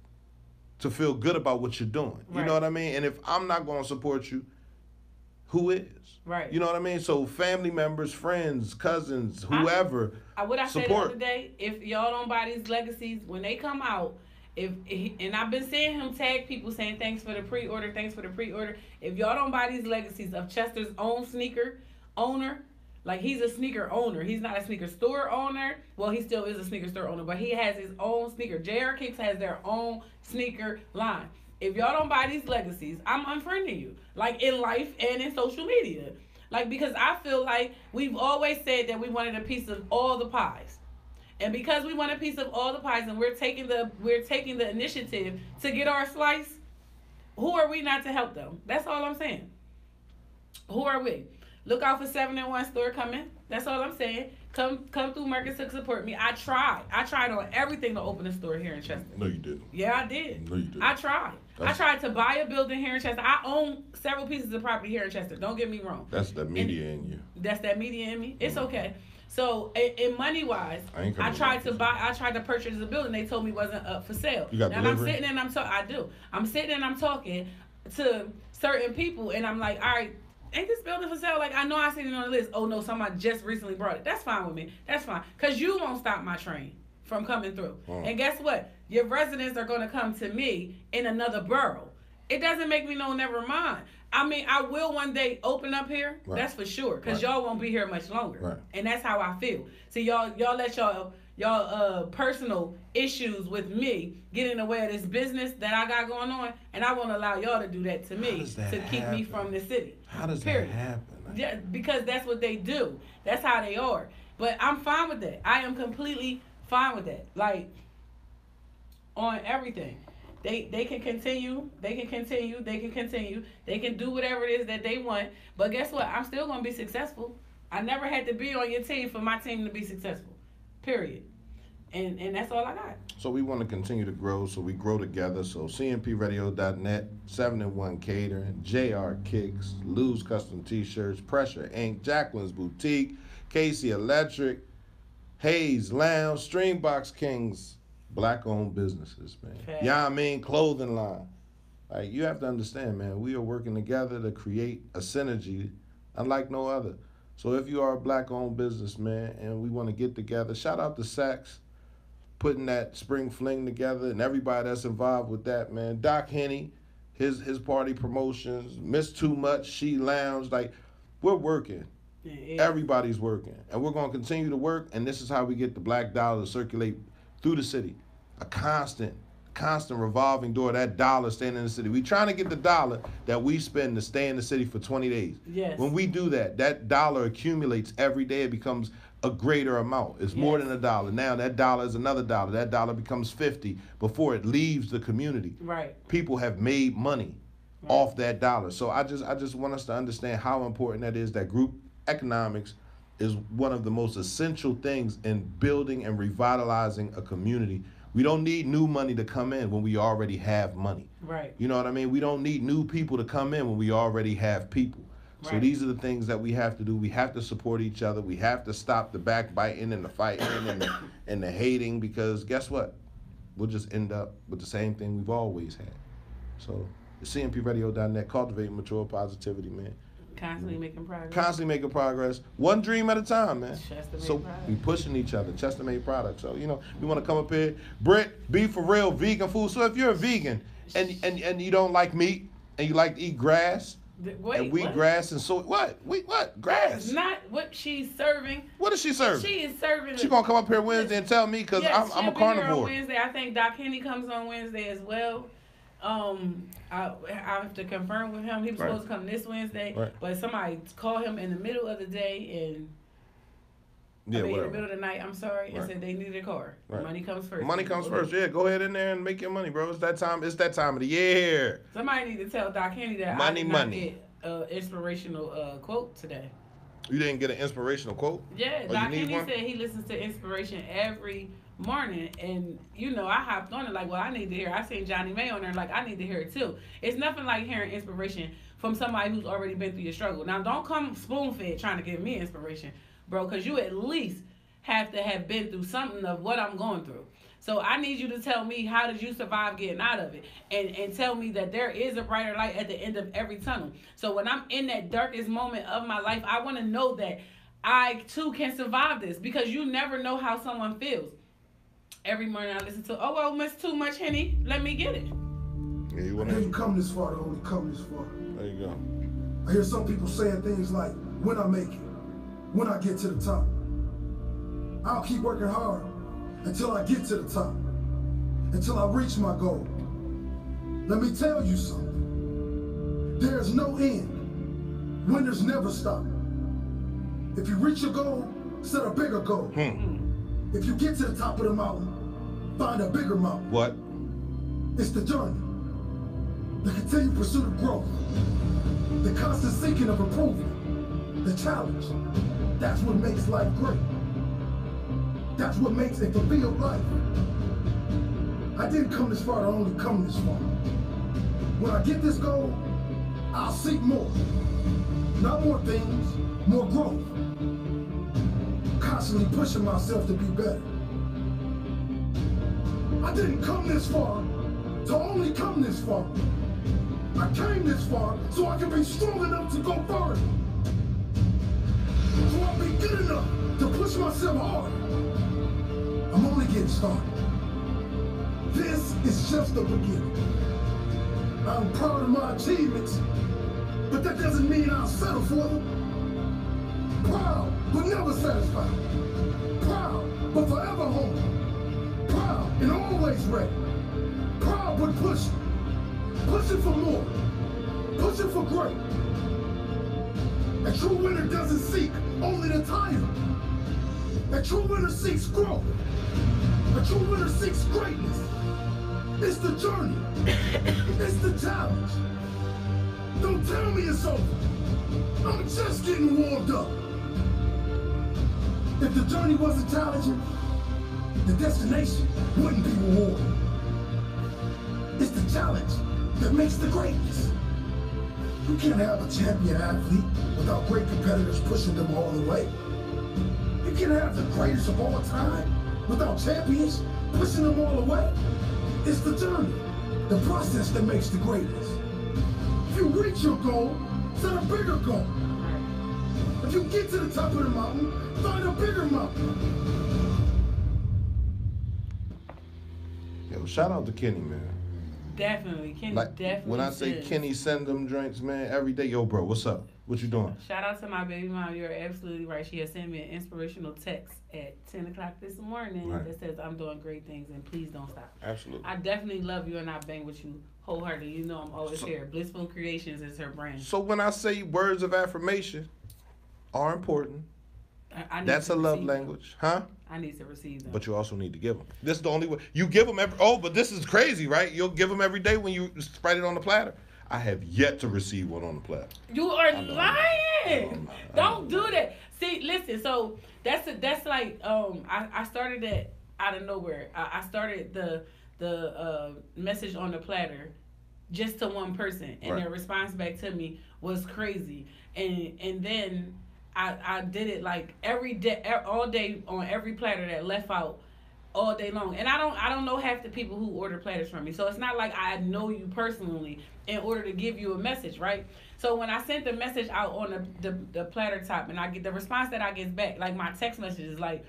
to feel good about what you're doing. You know what I mean? And if I'm not going to support you, who is? Right. You know what I mean? So family members, friends, cousins, whoever. What I said the other day, if y'all don't buy these legacies, when they come out, and I've been seeing him tag people saying thanks for the pre-order. If y'all don't buy these legacies of Chester's own sneaker owner, like he's a sneaker owner. He's not a sneaker store owner. Well, he still is a sneaker store owner, but he has his own sneaker. JR Kicks has their own sneaker line. If y'all don't buy these legacies, I'm unfriending you. Like in life and in social media. Like, because I feel like we've always said that we wanted a piece of all the pies. And because we want a piece of all the pies and we're taking the initiative to get our slice, who are we not to help them? That's all I'm saying. Who are we? Look out for 7-in-1 store coming. That's all I'm saying. Come through Market to support me. I tried on everything to open a store here in Chester. No, you didn't. Yeah, I did. No, you didn't. I tried. I tried to buy a building here in Chester. I own several pieces of property here in Chester. Don't get me wrong. That's the media in you. That's that media in me. It's okay. So, in money wise, I tried to purchase a building. They told me it wasn't up for sale. You got and delivery? I'm sitting and I do. I'm sitting and I'm talking to certain people, and I'm like, all right, ain't this building for sale? Like, I know I seen it on the list. Oh no, somebody just recently brought it. That's fine with me. That's fine. Because you won't stop my train from coming through. And guess what? Your residents are going to come to me in another borough. It doesn't make me no never mind. I mean, I will one day open up here. Right. That's for sure. Because y'all won't be here much longer. Right. And that's how I feel. See, y'all let y'all y'all personal issues with me get in the way of this business that I got going on, and I won't allow y'all to do that to me to keep me from the city. How does that happen? Yeah, because that's what they do. That's how they are. But I'm fine with that. I am completely fine with that. Like, on everything. They can continue. They can continue. They can continue. They can do whatever it is that they want. But guess what? I'm still going to be successful. I never had to be on your team for my team to be successful. Period. And that's all I got. So we want to continue to grow, so we grow together. So cmpradio.net, 7-in-1 Catering, JR Kicks, Lou's Custom T-Shirts, Pressure Inc., Jacqueline's Boutique, Casey Electric, Hayes Lounge, Streambox Kings, Black-owned businesses, man. Okay. Yeah, I mean, clothing line. Like, you have to understand, man, we are working together to create a synergy unlike no other. So if you are a Black-owned business, man, and we want to get together, shout out to Saks, putting that spring fling together, and everybody that's involved with that, man. Doc Henny, his party promotions, Miss Too Much, She Lounge, like, we're working. Yeah. Everybody's working. And we're going to continue to work, and this is how we get the black dollar to circulate through the city. A constant revolving door, that dollar staying in the city. We trying to get the dollar that we spend to stay in the city for 20 days. Yes. When we do that, that dollar accumulates every day. It becomes a greater amount. It's more than $1. Now that dollar is another dollar. That dollar becomes 50 before it leaves the community. Right. People have made money off that dollar. So I just want us to understand how important that is. That group economics is one of the most essential things in building and revitalizing a community. We don't need new money to come in when we already have money. Right. You know what I mean? We don't need new people to come in when we already have people. So these are the things that we have to do. We have to support each other. We have to stop the backbiting and the fighting and the hating, because guess what? We'll just end up with the same thing we've always had. So cmpradio.net, cultivating mature positivity, man. Constantly making progress. Constantly making progress. One dream at a time, man. So product. we pushing each other. Chester-made products. So, you know, we want to come up here. Britt, Be For Real, vegan food. So if you're a vegan and you don't like meat and you like to eat grass, and wheat grass and soy. What? What? Grass. That's not what she's serving. What is she serving? She is serving. She gonna come up here Wednesday and tell me, because I'm a carnivore. Here on Wednesday. I think Doc Henny comes on Wednesday as well. I have to confirm with him. He was supposed to come this Wednesday, but somebody called him in the middle of the day and. in the middle of the night, I'm sorry, and said they needed a car. Money comes first. Money comes first. Yeah, go ahead in there and make your money, bro. It's that time of the year. Somebody need to tell Doc Henny that I did not get an inspirational quote today. You didn't get an inspirational quote? Yeah, Doc Henny said he listens to inspiration every morning, and you know, I hopped on it like, well, I need to hear. I seen Johnny May on there, like, I need to hear it too. It's nothing like hearing inspiration from somebody who's already been through your struggle. Now, don't come spoon-fed trying to give me inspiration, bro, because you at least have to have been through something of what I'm going through. So I need you to tell me, how did you survive getting out of it? And tell me that there is a brighter light at the end of every tunnel. So when I'm in that darkest moment of my life, I want to know that I too can survive this, because you never know how someone feels. Every morning I listen to, oh, well, Miss Too Much Henny, let me get it. Yeah, you want to come this far to only come this far. There you go. I hear some people saying things like, when I make it, when I get to the top. I'll keep working hard until I get to the top, until I reach my goal. Let me tell you something. There's no end. Winners never stop. If you reach your goal, set a bigger goal. If you get to the top of the mountain, find a bigger mountain. What? It's the journey, the continued pursuit of growth, the constant seeking of improvement, the challenge. That's what makes life great. That's what makes a fulfilled life. I didn't come this far to only come this far. When I get this goal, I'll seek more. Not more things, more growth. Constantly pushing myself to be better. I didn't come this far to only come this far. I came this far so I can be strong enough to go further. So I'll be good enough to push myself hard. I'm only getting started. This is just the beginning. I'm proud of my achievements, but that doesn't mean I'll settle for them. Proud, but never satisfied. Proud, but forever hungry. Proud and always ready. Proud but pushing. Pushing for more. Pushing for great. A true winner doesn't seek only the title. A true winner seeks growth. A true winner seeks greatness. It's the journey. It's the challenge. Don't tell me it's over. I'm just getting warmed up. If the journey wasn't challenging, the destination wouldn't be rewarding. It's the challenge that makes the greatness. You can't have a champion athlete without great competitors pushing them all the way. You can't have the greatest of all time without champions pushing them all the way. It's the journey, the process that makes the greatness. If you reach your goal, set a bigger goal. If you get to the top of the mountain, find a bigger mountain. Yo, shout out to Kenny, man. Definitely, Kenny. Like, definitely. when I say Kenny send them drinks, man, every day. Yo, bro, what's up? What you doing? Shout out to my baby mom. You're absolutely right. She has sent me an inspirational text at 10 o'clock this morning that says, I'm doing great things and please don't stop. Absolutely. I definitely love you and I bang with you wholeheartedly. You know I'm always here. Blissful Creations is her brand. So when I say words of affirmation are important, that's a love language, huh? I need to receive them. But you also need to give them. This is the only way. You give them every... Oh, but this is crazy, right? You'll give them every day when you spread it on the platter. I have yet to receive one on the platter. You are lying. Don't do that. See, listen. So that's like I started that out of nowhere. I started the message on the platter just to one person, and their response back to me was crazy. And then I did it like every day, all day on every platter that left out all day long. And I don't know half the people who order platters from me. So it's not like I know you personally in order to give you a message, right? So when I sent the message out on the platter top and I get the response that I get back, like my text message is like,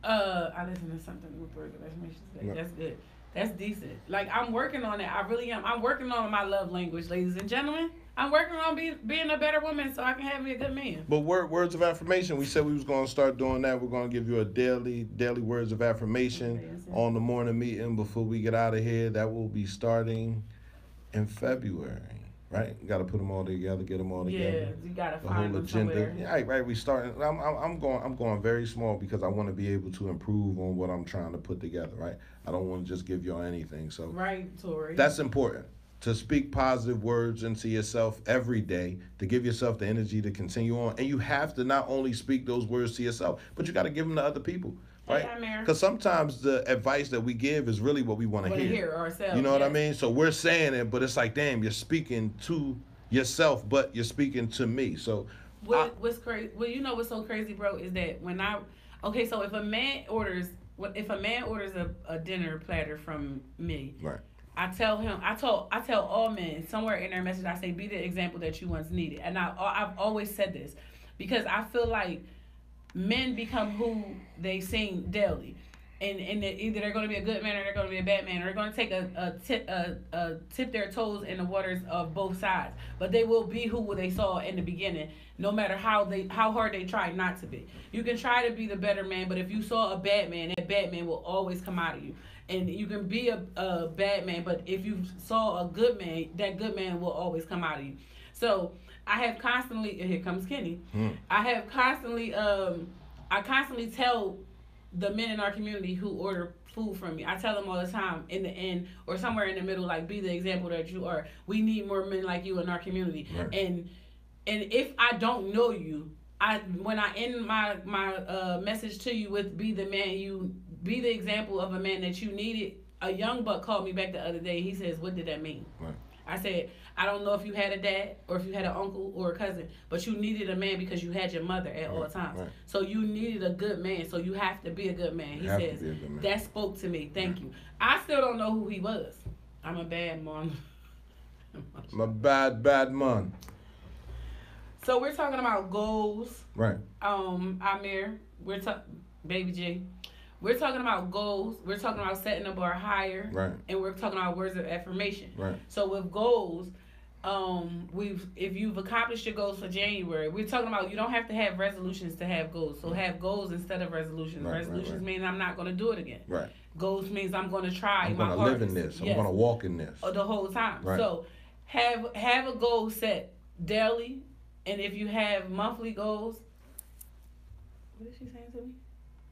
I listened to something with words of affirmation. That's good. That's decent. Like, I'm working on it. I really am. I'm working on my love language, ladies and gentlemen. I'm working on being a better woman so I can have me a good man. But words of affirmation, we said we was going to start doing that. We're going to give you a daily words of affirmation on the morning meeting before we get out of here. That will be starting in February, right? You got to put them all together, get them all together. Yeah, you got to find them somewhere. Yeah, right. We starting. I'm going very small because I want to be able to improve on what I'm trying to put together, right? I don't want to just give y'all anything. So right, Tori. That's important. To speak positive words into yourself every day, to give yourself the energy to continue on. And you have to not only speak those words to yourself, but you got to give them to other people, right? Because sometimes the advice that we give is really what we want to hear ourselves. You know what I mean? So we're saying it, but it's like, damn, you're speaking to yourself, but you're speaking to me. So what's crazy? Well, you know what's so crazy, bro, is that so if a man orders a dinner platter from me, right? I tell all men somewhere in their message, I say, be the example that you once needed. And I've always said this because I feel like men become who they seem daily. And either they're going to be a good man or they're going to be a bad man, or they're going to take tip their toes in the waters of both sides. But they will be who they saw in the beginning, no matter how hard they try not to be. You can try to be the better man, but if you saw a bad man, that bad man will always come out of you. And you can be a bad man, but if you saw a good man, that good man will always come out of you. So I have constantly, here comes Kenny. I constantly tell the men in our community who order food from me, I tell them all the time, in the end or somewhere in the middle, like, be the example that you are. We need more men like you in our community. Right. And if I don't know you, when I end my message to you with be the example of a man that you needed. A young buck called me back the other day. He says, what did that mean? Right. I said, I don't know if you had a dad or if you had an uncle or a cousin, but you needed a man because you had your mother at all times. Right. So you needed a good man, so you have to be a good man. He says, that spoke to me. Thank you. I still don't know who he was. I'm a bad man. I'm a bad man. So we're talking about goals. Right. Amir, Baby G. We're talking about goals. We're talking about setting the bar higher. Right. And we're talking about words of affirmation. Right. So with goals, if you've accomplished your goals for January, we're talking about you don't have to have resolutions to have goals. So have goals instead of resolutions. Resolutions mean I'm not going to do it again. Right. Goals means I'm going to try. I'm going to live in this. I'm going to walk in this. The whole time. Right. So have a goal set daily, and if you have monthly goals, what is she saying to me?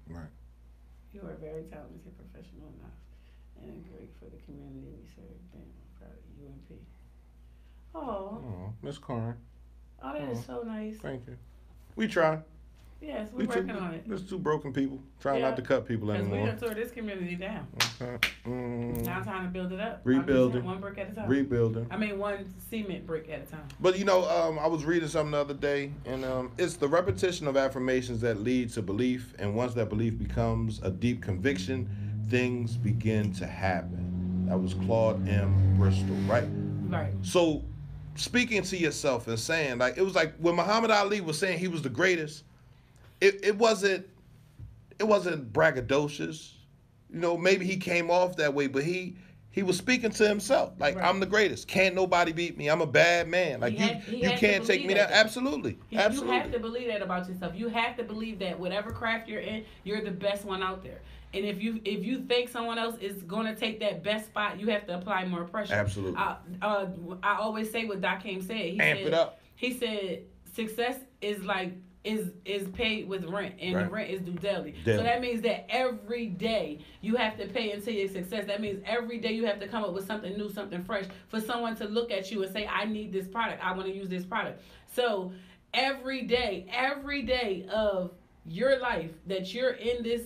Right. You are very talented, professional enough, and great for the community we serve. Damn, I'm proud of you and P. Oh, Miss Corn. Oh, that is so nice. Thank you. We try. Yes, we're working on it. There's two broken people trying not to cut people anymore. Because we done tore this community down. Okay. Now I'm trying to build it up. Rebuilding. One brick at a time. Rebuilding. I mean, one cement brick at a time. But you know, I was reading something the other day, and it's the repetition of affirmations that lead to belief, and once that belief becomes a deep conviction, things begin to happen. That was Claude M. Bristol, right? Right. So, speaking to yourself and saying, like, it was like when Muhammad Ali was saying he was the greatest. It wasn't braggadocious, you know. Maybe he came off that way, but he was speaking to himself, like, right. I'm the greatest. Can't nobody beat me. I'm a bad man. Like you can't take me down. Absolutely, absolutely. You have to believe that about yourself. You have to believe that whatever craft you're in, you're the best one out there. And if you think someone else is going to take that best spot, you have to apply more pressure. Absolutely. I always say what Dakeem said. It up. He said success is like. Is paid with rent, and right. the rent is due daily. So that means that every day you have to pay into your success. That means every day you have to come up with something new, something fresh for someone to look at you and say, I need this product. I want to use this product. So every day of your life that you're in this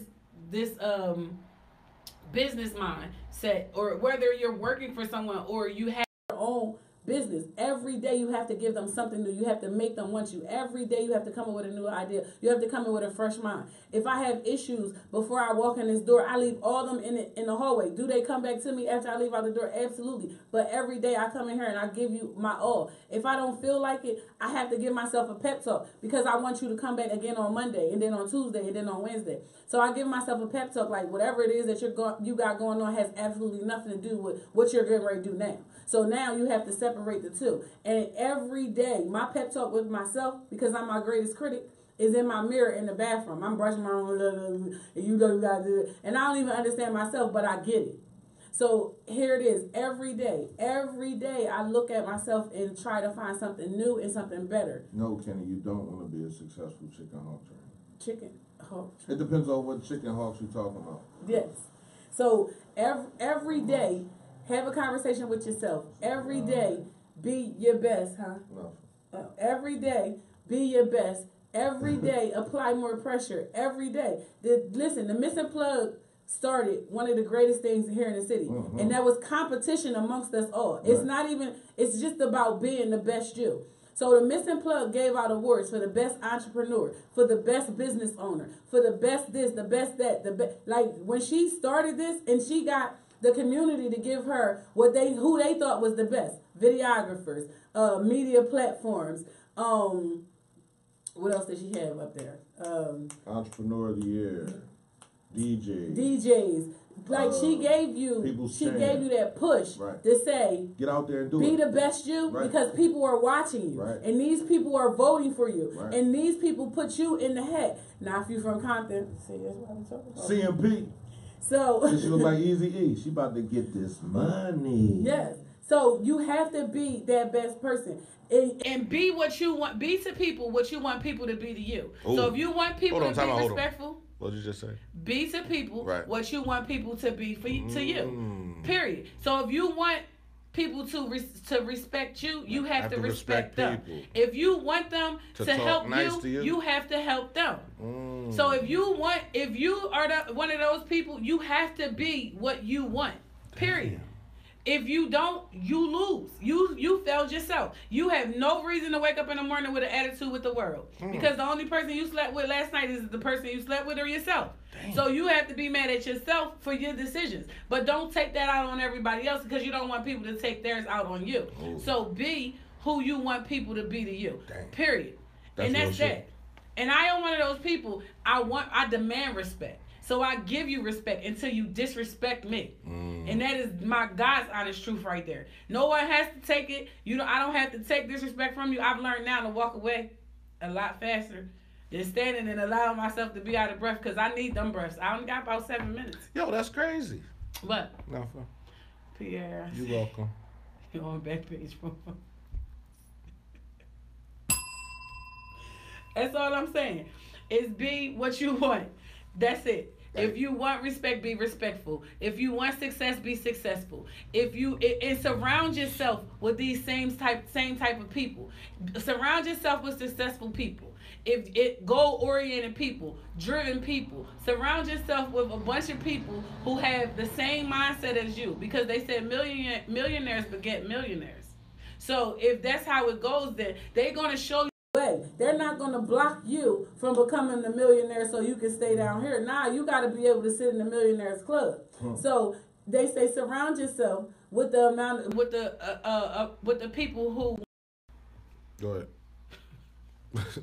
business mindset, or whether you're working for someone or you have your own business, every day you have to give them something new. You have to make them want you. Every day you have to come up with a new idea. You have to come in with a fresh mind. If I have issues before I walk in this door, I leave all them in the hallway. Do they come back to me after I leave out the door? Absolutely. But every day I come in here and I give you my all. If I don't feel like it, I have to give myself a pep talk, because I want you to come back again on Monday, and then on Tuesday, and then on Wednesday. So I give myself a pep talk, like whatever it is that you got going on has absolutely nothing to do with what you're getting ready to do now. So now you have to separate the two. And every day, my pep talk with myself, because I'm my greatest critic, is in my mirror in the bathroom. I'm brushing my own, and you know you gotta do it. And I don't even understand myself, but I get it. So here it is. Every day I look at myself and try to find something new and something better. No, Kenny, you don't want to be a successful chicken hawk trainer. Chicken hawk trainer. It depends on what chicken hawks you're talking about. Yes. So every day, have a conversation with yourself. Every day, be your best, huh? No. Every day, be your best. Every day, apply more pressure. Every day. Listen, the Missing Plug started one of the greatest things here in the city. Mm-hmm. And that was competition amongst us all. Right. It's not even, it's just about being the best you. So the Missing Plug gave out awards for the best entrepreneur, for the best business owner, for the best this, the best that, like when she started this and she got the community to give her who they thought was the best. Videographers, media platforms, what else did she have up there? Entrepreneur of the Year, DJs. Like she gave you that push to say, get out there and do be the best you, because people are watching you, and these people are voting for you, and these people put you in the hat. Now, if you from Compton, see, that's what I'm talking about. CMP. So she look like Eazy-E. She about to get this money. Yes. So you have to be that best person. And be what you want. Be to people what you want people to be to you. Ooh. So if you want people to be respectful, what did you just say? Be to people what you want people to be to you. Period. So if you want people to respect you, you have to respect them. People. If you want them to help you have to help them. So if you are one of those people, you have to be what you want. Period. Damn. If you don't, you lose. You failed yourself. You have no reason to wake up in the morning with an attitude with the world. Because the only person you slept with last night is the person you slept with or yourself. Damn. So you have to be mad at yourself for your decisions. But don't take that out on everybody else, because you don't want people to take theirs out on you. Ooh. So be who you want people to be to you. Damn. Period. That's that. And I am one of those people, I demand respect. So I give you respect until you disrespect me. And that is my God's honest truth right there. No one has to take it. You know, I don't have to take disrespect from you. I've learned now to walk away a lot faster than standing and allowing myself to be out of breath because I need them breaths. I only got about 7 minutes. Yo, that's crazy. But No, Pierre, you're welcome. you're on back page. That's all I'm saying. Is be what you want. That's it. Right. If you want respect, be respectful. If you want success, be successful. If you and surround yourself with these same type of people. Surround yourself with successful people. If it goal-oriented people, driven people. Surround yourself with a bunch of people who have the same mindset as you, because they said millionaires beget millionaires. So if that's how it goes, then they're gonna show you. They're not going to block you from becoming a millionaire so you can stay down here. Nah, you got to be able to sit in the millionaires club. So they say surround yourself with the amount with the people who. Go ahead.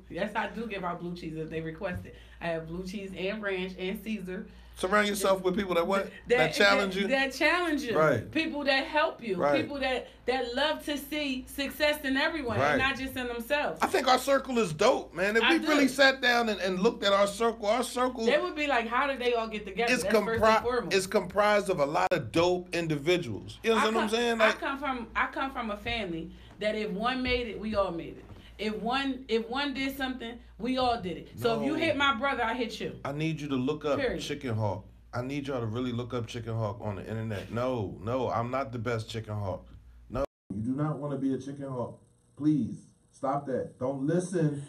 Yes, I do give out blue cheese if they request it. I have blue cheese and ranch and Caesar. Surround yourself with people that what? That challenge you? That challenge you. Right. People that help you. Right. People that love to see success in everyone and not just in themselves. I think our circle is dope, man. If we really sat down and looked at our circle... They would be like, how did they all get together? That's first and foremost. It's comprised of a lot of dope individuals. You know what I'm saying? Like, I come from a family that if one made it, we all made it. If one did something, we all did it. So if you hit my brother, I hit you. I need you to look up Chicken Hawk. I need y'all to really look up Chicken Hawk on the internet. No, I'm not the best Chicken Hawk. No. You do not want to be a Chicken Hawk. Please, stop that. Don't listen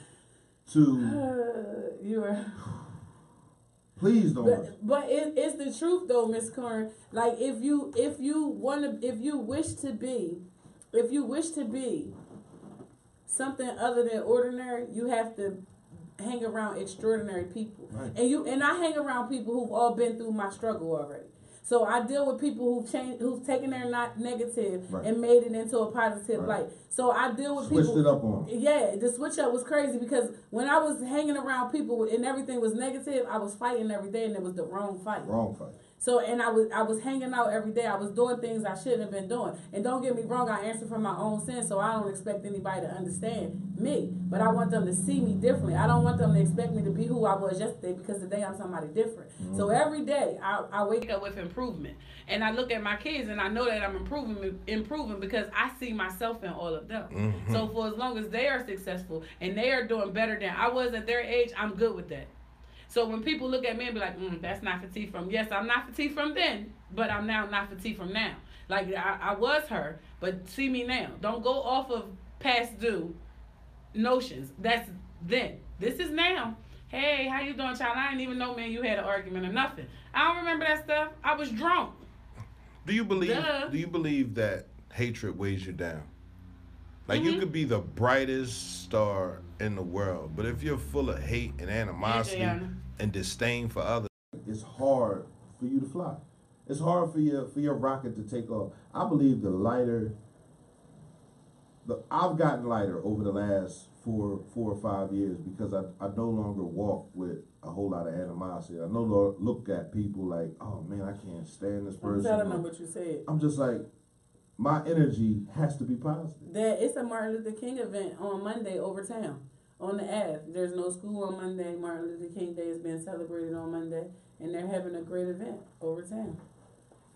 to... Please don't. But it's the truth though, Miss Corn. Like if you wish to be something other than ordinary, you have to hang around extraordinary people. Right. And I hang around people who've all been through my struggle already. So I deal with people who've taken their negative and made it into a positive light. So I deal with people. Switched it up on them. Yeah, the switch up was crazy because when I was hanging around people and everything was negative, I was fighting every day and it was the wrong fight. Wrong fight. So, and I was hanging out every day. I was doing things I shouldn't have been doing. And don't get me wrong, I answer for my own sin, so I don't expect anybody to understand me. But I want them to see me differently. I don't want them to expect me to be who I was yesterday because today I'm somebody different. Mm-hmm. So every day I wake up with improvement. And I look at my kids and I know that I'm improving because I see myself in all of them. Mm-hmm. So for as long as they are successful and they are doing better than I was at their age, I'm good with that. So when people look at me and be like, that's not Fatih from, yes, I'm not Fatih from then, but I'm now not Fatih from now. Like, I was her, but see me now. Don't go off of past due notions. That's then. This is now. Hey, how you doing, child? I didn't even know, man, you had an argument or nothing. I don't remember that stuff. I was drunk. Do you believe that hatred weighs you down? Like, you could be the brightest star in the world, but if you're full of hate and animosity and disdain for others, it's hard for you to fly. It's hard for your rocket to take off. I believe I've gotten lighter over the last 4 or 5 years because I no longer walk with a whole lot of animosity. I no longer look at people like, oh man, I can't stand this person. I don't know what you said. I'm just like, my energy has to be positive. It's a Martin Luther King event on Monday over town on the Ave. There's no school on Monday. Martin Luther King Day is being celebrated on Monday, and they're having a great event over town.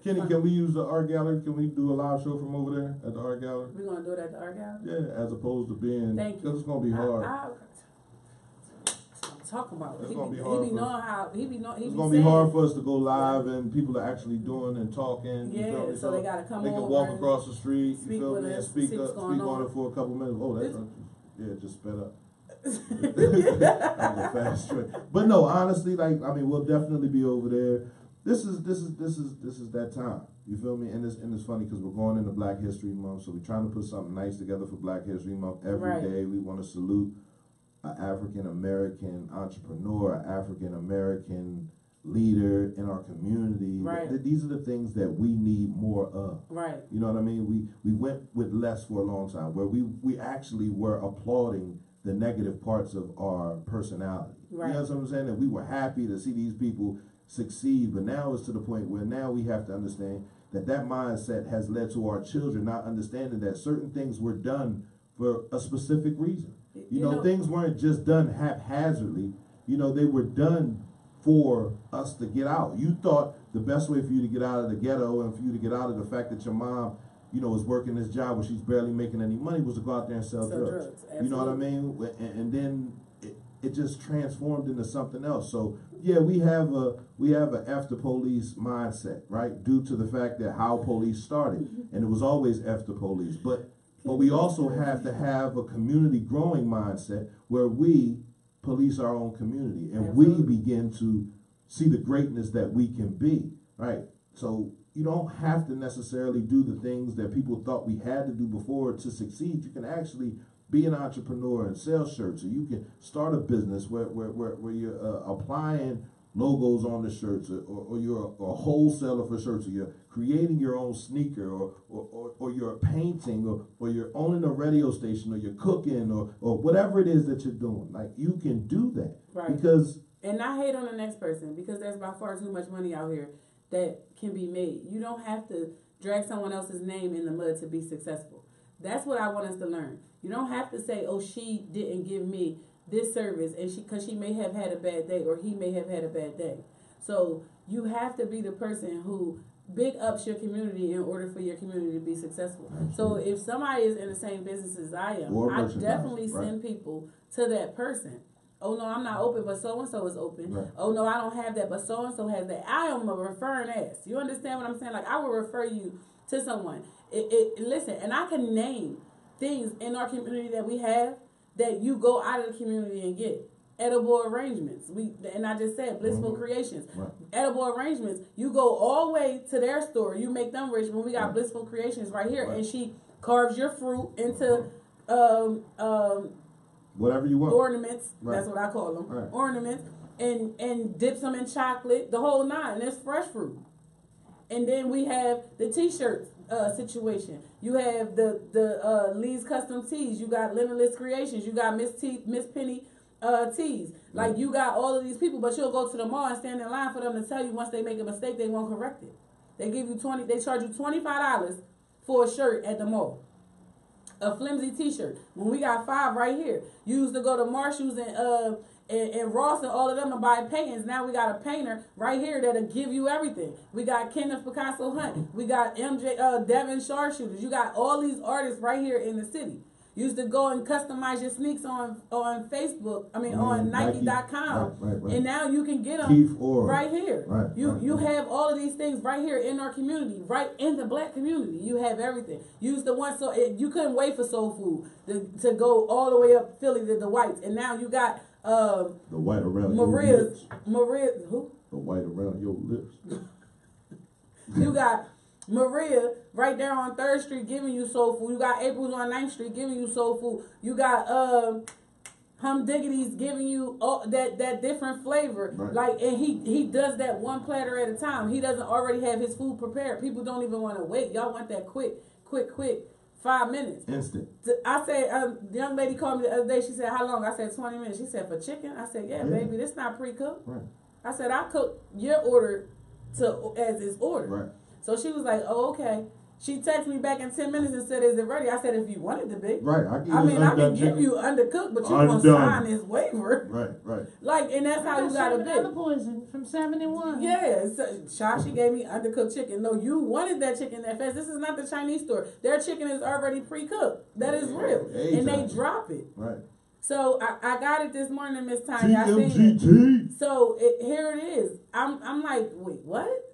Kenny, can we use the art gallery? Can we do a live show from over there at the art gallery? We're going to do it at the art gallery? Yeah, as opposed to being... Thank you. Because it's going to be hard. Talk about it. It's going to be hard. It's going to be hard for us to go live and people are actually doing and talking. Yeah, you feel me? so they got to come over. They can walk across the street, you feel me, and speak on it for a couple minutes. Oh, that's just sped up. That was a fast track. But no, honestly, like, I mean, we'll definitely be over there. This is that time. You feel me? And it's funny because we're going into Black History Month, so we're trying to put something nice together for Black History Month. Every day we want to salute an African-American entrepreneur, an African-American leader in our community. Right. These are the things that we need more of. Right. You know what I mean? We went with less for a long time, where we actually were applauding the negative parts of our personality. Right. You know what I'm saying? That we were happy to see these people succeed, but now it's to the point where now we have to understand that mindset has led to our children not understanding that certain things were done for a specific reason. You know, things weren't just done haphazardly. You know, they were done for us to get out. You thought the best way for you to get out of the ghetto and for you to get out of the fact that your mom, you know, is working this job where she's barely making any money was to go out there and sell drugs. You know what I mean? And then it just transformed into something else. So yeah, we have a F the police mindset, right? Due to the fact that how police started, and it was always F the police. But we also have to have a community growing mindset where we police our own community and we begin to see the greatness that we can be, right? So you don't have to necessarily do the things that people thought we had to do before to succeed. You can actually be an entrepreneur and sell shirts, or you can start a business where you're applying logos on the shirts, or you're a wholesaler for shirts, or you're creating your own sneaker, or you're painting, or you're owning a radio station, or you're cooking, or whatever it is that you're doing. Like, you can do that. Right. Because, and not hate on the next person, because there's by far too much money out here that can be made. You don't have to drag someone else's name in the mud to be successful. That's what I want us to learn. You don't have to say, oh, she didn't give me this service, and because she may have had a bad day, or he may have had a bad day. So you have to be the person who big ups your community in order for your community to be successful. Absolutely. So if somebody is in the same business as I am, I definitely send people to that person. Oh no, I'm not open, but so-and-so is open. Right. Oh no, I don't have that, but so-and-so has that. I am a referring ass. You understand what I'm saying? Like, I will refer you to someone. Listen, and I can name things in our community that we have that you go out of the community and get. Edible arrangements. And I just said Blissful Creations. Right. Edible arrangements. You go all the way to their store. You make them rich. When we got Blissful Creations right here, and she carves your fruit into whatever you want. Ornaments. Right. That's what I call them. Right. Ornaments. And dips them in chocolate. The whole nine. And it's fresh fruit. And then we have the T-shirts situation. You have the Lee's Custom Tees. You got Limitless Creations. You got Miss Penny tees. Like, you got all of these people, but you'll go to the mall and stand in line for them to tell you once they make a mistake, they won't correct it. They give you they charge you $25 for a shirt at the mall. A flimsy T-shirt. When we got 5 right here. You used to go to Marshall's and Ross and all of them to buy paintings. Now we got a painter right here that'll give you everything. We got Kenneth Picasso Hunt. We got MJ Devin Sharpshooters. You got all these artists right here in the city. You used to go and customize your sneaks on Facebook. I mean, on Nike.com. Right. And now you can get them right here. Right. You have all of these things right here in our community, right in the black community. You have everything. You used to want you couldn't wait for soul food to go all the way up Philly to the Whites, and now you got the white around your lips. Who? The white around your lips. You got Maria right there on 3rd Street giving you soul food. You got April's on 9th Street giving you soul food. You got Hum Diggity's giving you all that different flavor. Right. Like, and he does that one platter at a time. He doesn't already have his food prepared. People don't even want to wait. Y'all want that quick 5 minutes. Instant. I said, the young lady called me the other day. She said, how long? I said, 20 minutes. She said, for chicken? I said, yeah. Baby, this not pre-cooked. Right. I said, I cook your order as it's ordered. Right. So she was like, oh, okay. She texted me back in 10 minutes and said, is it ready? I said, if you want it to be. Right. I can give you undercooked, but you going to sign this waiver. Right. Like, and that's how you got to be. Another poison from 71. Yeah. So, Shashi gave me undercooked chicken. No, you wanted that chicken that fast. This is not the Chinese store. Their chicken is already pre-cooked. That is real. And they drop it. Right. So I got it this morning, Miss Tanya. I seen it. So here it is. I'm like, wait, what?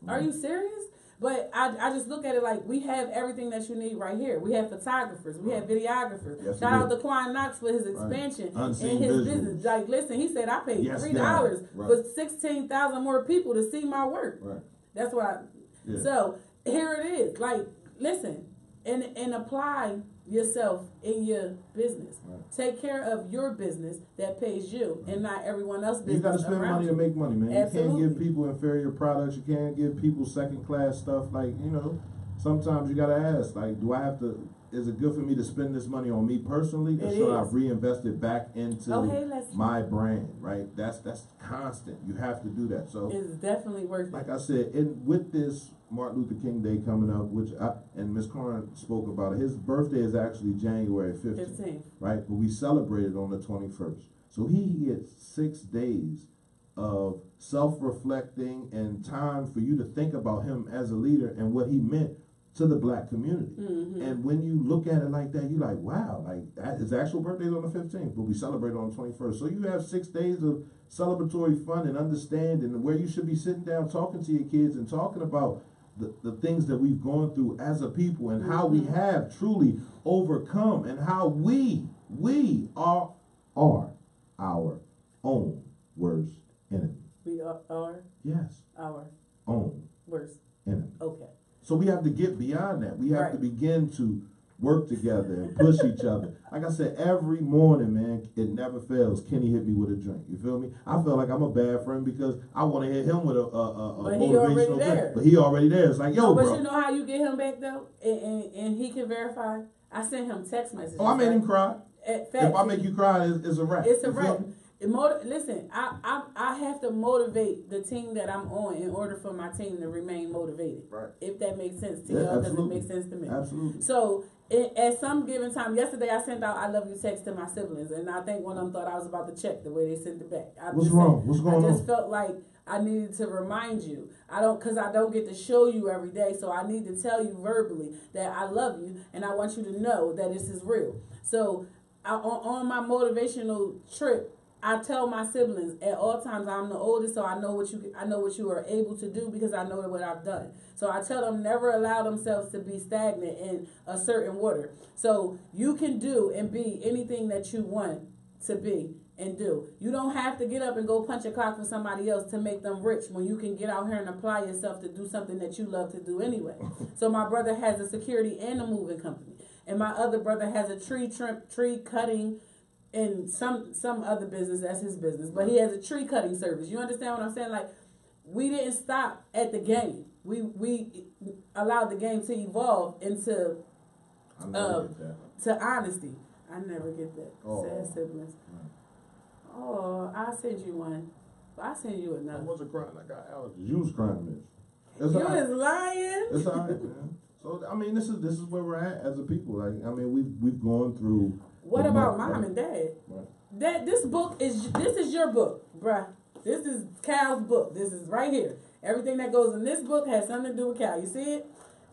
Are you serious? But I just look at it like we have everything that you need right here. We have photographers. We have videographers. Yes, shout out to Quan Knox for his expansion in his business. Like, listen, he said I paid $3 for 16,000 more people to see my work. Right. That's why. Yeah. So here it is. Like, listen, and apply yourself in your business. Right. Take care of your business that pays you and not everyone else's business. You got to spend money to make money, man. Absolutely. You can't give people inferior products. You can't give people second class stuff. Like, sometimes you got to ask, like, do I have to is it good for me to spend this money on me personally, or should I reinvest it back into my brand? Right. That's constant. You have to do that. So it's definitely worth it. Like I said, with this Martin Luther King Day coming up, and Ms. Karn spoke about it. His birthday is actually January 15th. Right. But we celebrated on the 21st. So he gets 6 days of self-reflecting and time for you to think about him as a leader and what he meant to the black community. And when you look at it like that, you're like, wow, like his actual birthday is on the 15th, but we celebrate on the 21st. So you have 6 days of celebratory fun and understanding where you should be sitting down talking to your kids and talking about the things that we've gone through as a people and how we have truly overcome and how we are our own worst enemy. We are? Yes. Our own worst enemy. Okay. So we have to get beyond that. We have to begin to work together and push each other. Like I said, every morning, man, it never fails. Kenny hit me with a drink. You feel me? I feel like I'm a bad friend because I want to hit him with a motivational drink. But he already there. It's like, yo, but bro. You know how you get him back, though? And he can verify? I sent him text messages. Oh, I made him cry. If I make you cry, it's a wrap. It's a wrap. Listen, I have to motivate the team that I'm on in order for my team to remain motivated. Right. If that makes sense to y'all, does it make sense to me? Absolutely. So at some given time, yesterday I sent out "I love you" text to my siblings, and I think one of them thought I was about to check the way they sent it back. What's wrong? What's going on? I just felt like I needed to remind you. Because I don't get to show you every day, so I need to tell you verbally that I love you, and I want you to know that this is real. So on my motivational trip, I tell my siblings at all times I'm the oldest, so I know what you are able to do because I know what I've done. So I tell them never allow themselves to be stagnant in a certain water. So you can do and be anything that you want to be and do. You don't have to get up and go punch a clock for somebody else to make them rich when you can get out here and apply yourself to do something that you love to do anyway. So my brother has a security and a moving company, and my other brother has a tree cutting and some other business. That's his business, but he has a tree cutting service. You understand what I'm saying? Like, we didn't stop at the game. We allowed the game to evolve into to honesty. I never get that. Sad siblings. Oh, I'll send you one. I'll send you another. I wasn't crying. I got allergies. You was crying, bitch. You was lying. It's all right, man. So I mean, this is where we're at as a people. Like, I mean, we've gone through. What about mom and dad? Right. This is your book, bruh. This is Cal's book. This is right here. Everything that goes in this book has something to do with Cal. You see it?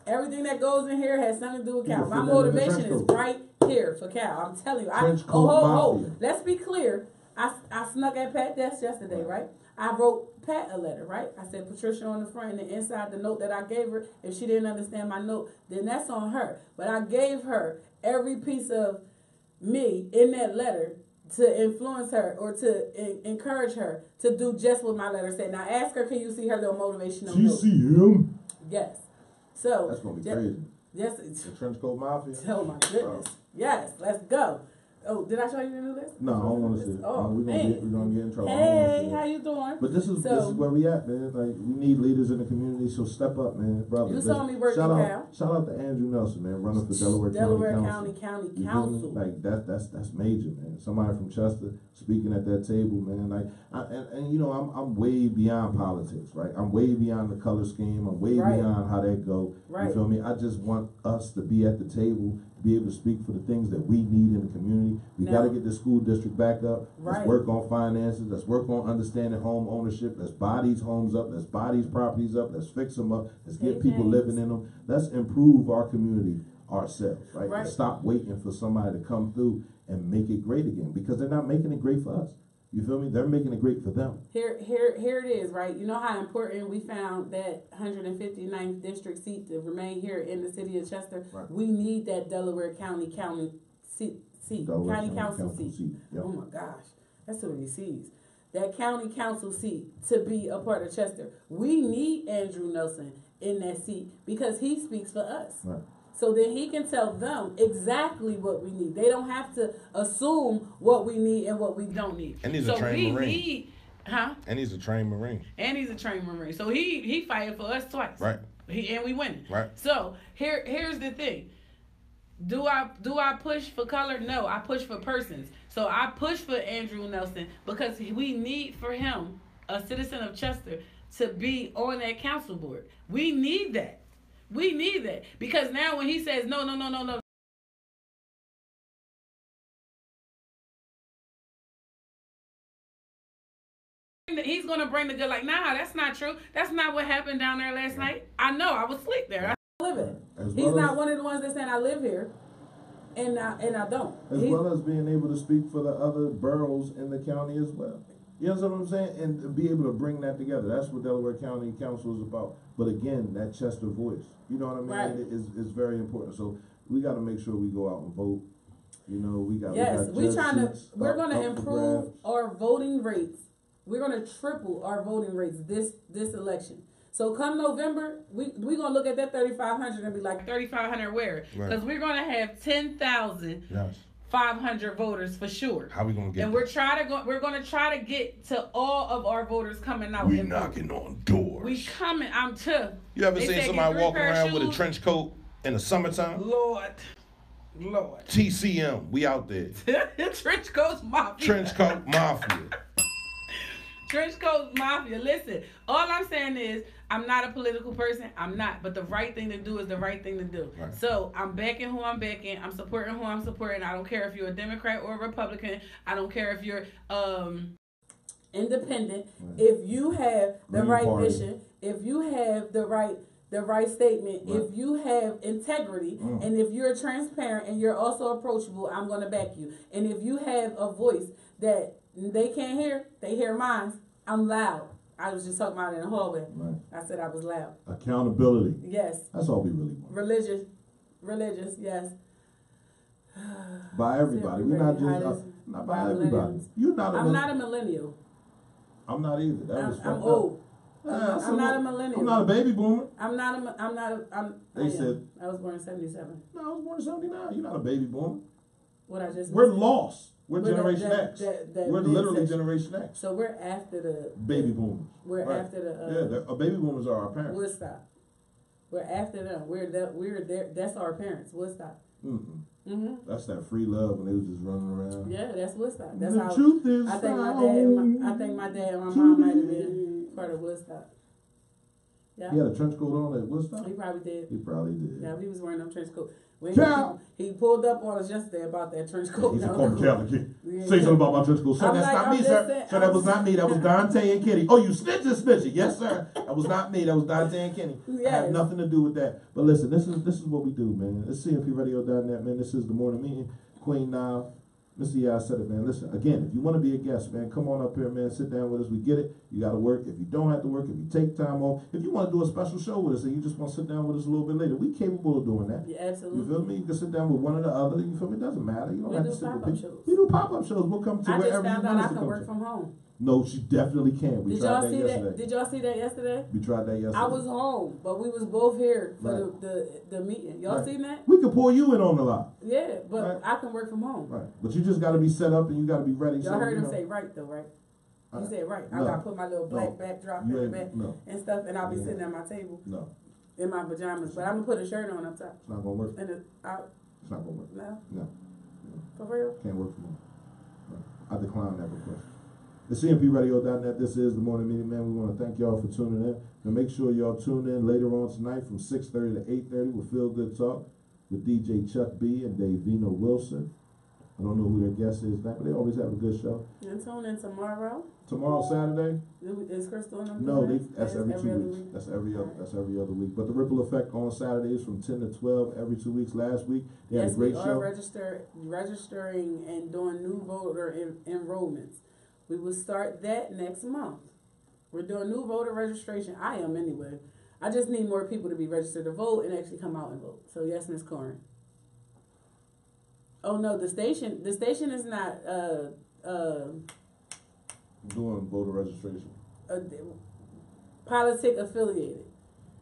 Everything that goes in here has something to do with Cal. My motivation is right here for Cal. I'm telling you. Let's be clear. I snuck at Pat's desk yesterday, right? I wrote Pat a letter, right? I said Patricia on the front, and inside the note that I gave her, if she didn't understand my note, then that's on her. But I gave her every piece of me in that letter to influence her or to encourage her to do just what my letter said. Now ask her, can you see her little motivational note? You see him? Yes. So that's gonna be crazy. Yes. The trench coat mafia. Oh my goodness. Yes. Let's go. Oh, did I show you the new list? No, I don't want to see it. We're gonna get in trouble. Hey, how you doing? But this is where we at, man. Like, we need leaders in the community, so step up, man, brother. You saw me working, Cal. Shout out to Andrew Nelson, man, running for Delaware County Council. Like, that's major, man. Somebody from Chester speaking at that table, man. Like, and you know, I'm way beyond politics, right? I'm way beyond the color scheme. I'm way beyond how that go. Right. You feel me? I just want us to be at the table, be able to speak for the things that we need in the community. We got to get the school district back up. Let's work on finances. Let's work on understanding home ownership. Let's buy these homes up. Let's buy these properties up. Let's fix them up. Let's get people living in them. Let's improve our community ourselves, right? Let's stop waiting for somebody to come through and make it great again, because they're not making it great for us. You feel me? They're making it great for them. Here it is, right? You know how important we found that 159th district seat to remain here in the city of Chester? Right. We need that Delaware County seat. County council seat. Yep. Oh my gosh. That's so many C's. That county council seat to be a part of Chester. We need Andrew Nelson in that seat because he speaks for us. Right. So then he can tell them exactly what we need. They don't have to assume what we need and what we don't need. And he's a trained Marine. And he's a trained Marine. So he fighting for us twice. Right. And we win. Right. So here's the thing. Do I push for color? No, I push for persons. So I push for Andrew Nelson because we need for him, a citizen of Chester, to be on that council board. We need that. We need that. Because now when he says no, he's going to bring the good, like, nah, that's not true. That's not what happened down there last night. I know, I was asleep there. I live it. He's not one of the ones that saying I live here. And I don't. As well as being able to speak for the other boroughs in the county as well. You know what I'm saying? And be able to bring that together. That's what Delaware County Council is about. But again, that Chester voice. You know what I mean? Right. Is very important. So we got to make sure we go out and vote. You know, we're going to improve our voting rates. We're going to triple our voting rates this election. So come November, we're going to look at that 3,500 and be like, 3,500 where? Because we're going to have 10,500 voters for sure. How we going to get? And we're going to try to get to all of our voters coming out. We knocking on doors. We coming. I'm too. You ever seen somebody walking around with a trench coat in the summertime? Lord. TCM, we out there. Trench coat mafia. Trench coat mafia. Trench coat mafia. Listen, all I'm saying is I'm not a political person. I'm not. But the right thing to do is the right thing to do. Right. So I'm backing who I'm backing. I'm supporting who I'm supporting. I don't care if you're a Democrat or a Republican. I don't care if you're independent. Right. If you have the right mission, if you have the right statement, if you have integrity, and if you're transparent and you're also approachable, I'm going to back you. And if you have a voice that they can't hear, they hear mine. I'm loud. I was just talking about it in the hallway. Right. I said I was loud. Accountability. Yes. That's all we really want. Religious, yes. By everybody. We're not just not by everybody. You're not I'm not a millennial. I'm not either. I'm old. I'm not a millennial. I'm not a baby boomer. I was born in 77. No, I was born in 79. You're not a baby boomer. We're lost. We're Generation X. We're literally Generation X. So we're after the baby boomers. We're after the baby boomers are our parents. Woodstock. We're after them. We're there. That's our parents. Woodstock. That's that free love when they was just running around. Yeah, that's Woodstock. That's the how. Truth is I think my dad and my mom might have been part of Woodstock. Yeah. He had a trench coat on at Woodstock? He probably did. Yeah, he was wearing them trench coat. He pulled up on us yesterday about that trench coat. He's a Coleman Catholic. Say something about my trench coat. Sir, that's not me, sir. Sir, that was not me. That was Dante and Kenny. Oh, you snitching. Yes, sir. That was not me. That was Dante and Kenny. Yes. I had nothing to do with that. But listen, this is what we do, man. It's CMPRadio.net, man. This is the morning meeting. Queen Now. Mr. Yeah, I said it, man. Listen, again, if you want to be a guest, man, come on up here, man. Sit down with us. We get it. You got to work. If you don't have to work, if you take time off, if you want to do a special show with us and you just want to sit down with us a little bit later, we capable of doing that. Yeah, absolutely. You feel me? You can sit down with one or the other. You feel me? It doesn't matter. You don't have to sit with people. Shows. We do pop-up shows. We'll come to wherever you want us to come. I just found out I can work from home. No, she definitely can. We tried that yesterday. Did y'all see that yesterday? We tried that yesterday. I was home, but we was both here for the meeting. Y'all seen that? We could pull you in on the lot. Yeah, but I can work from home. Right. But you just got to be set up and you got to be ready. Y'all heard him say right though, right? He said right. I got to put my little black backdrop in the back and stuff, and I'll be sitting at my table in my pajamas. But I'm going to put a shirt on up top. It's not going to work. It's not going to work. No. For real? Can't work from home. No. I decline that request. The CMPRadio.net, this is the morning meeting, man. We want to thank y'all for tuning in. And make sure y'all tune in later on tonight from 6:30 to 8:30 with Feel Good Talk with DJ Chuck B and Davina Wilson. I don't know who their guest is tonight, but they always have a good show. And tune in tomorrow. Tomorrow, Saturday? Is Crystal in them? No, that's every 2 weeks. That's every other week. But the Ripple Effect on Saturdays from 10 to 12 every 2 weeks. Last week, they had a great show. We are registering and doing new voter enrollments. We will start that next month. We're doing new voter registration. I am anyway. I just need more people to be registered to vote and actually come out and vote. So yes, Ms. Corin. Oh no, the station is not doing voter registration. Politic affiliated.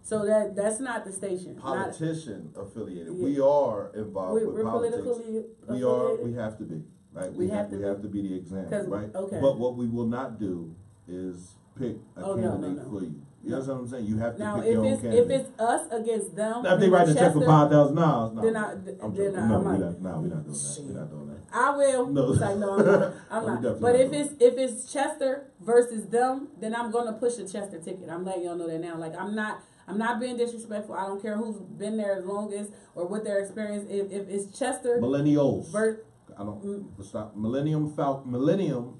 So that's not the station. Politician affiliated. Yeah. We are involved with politics. Politically affiliated. We have to be. Right? We have to be the example, right? Okay. But what we will not do is pick a candidate for you. You know what I'm saying? You have to now pick your own candidate. If it's us against them, now, if they write a check for $5,000, no. We're not doing that. We're not doing that. I will. No, it's like, no, I'm not. But if it's Chester versus them, then I'm gonna push a Chester ticket. I'm letting y'all know that now. Like I'm not being disrespectful. I don't care who's been there as longest or what their experience. If it's Chester, millennials. I don't stop. Millennium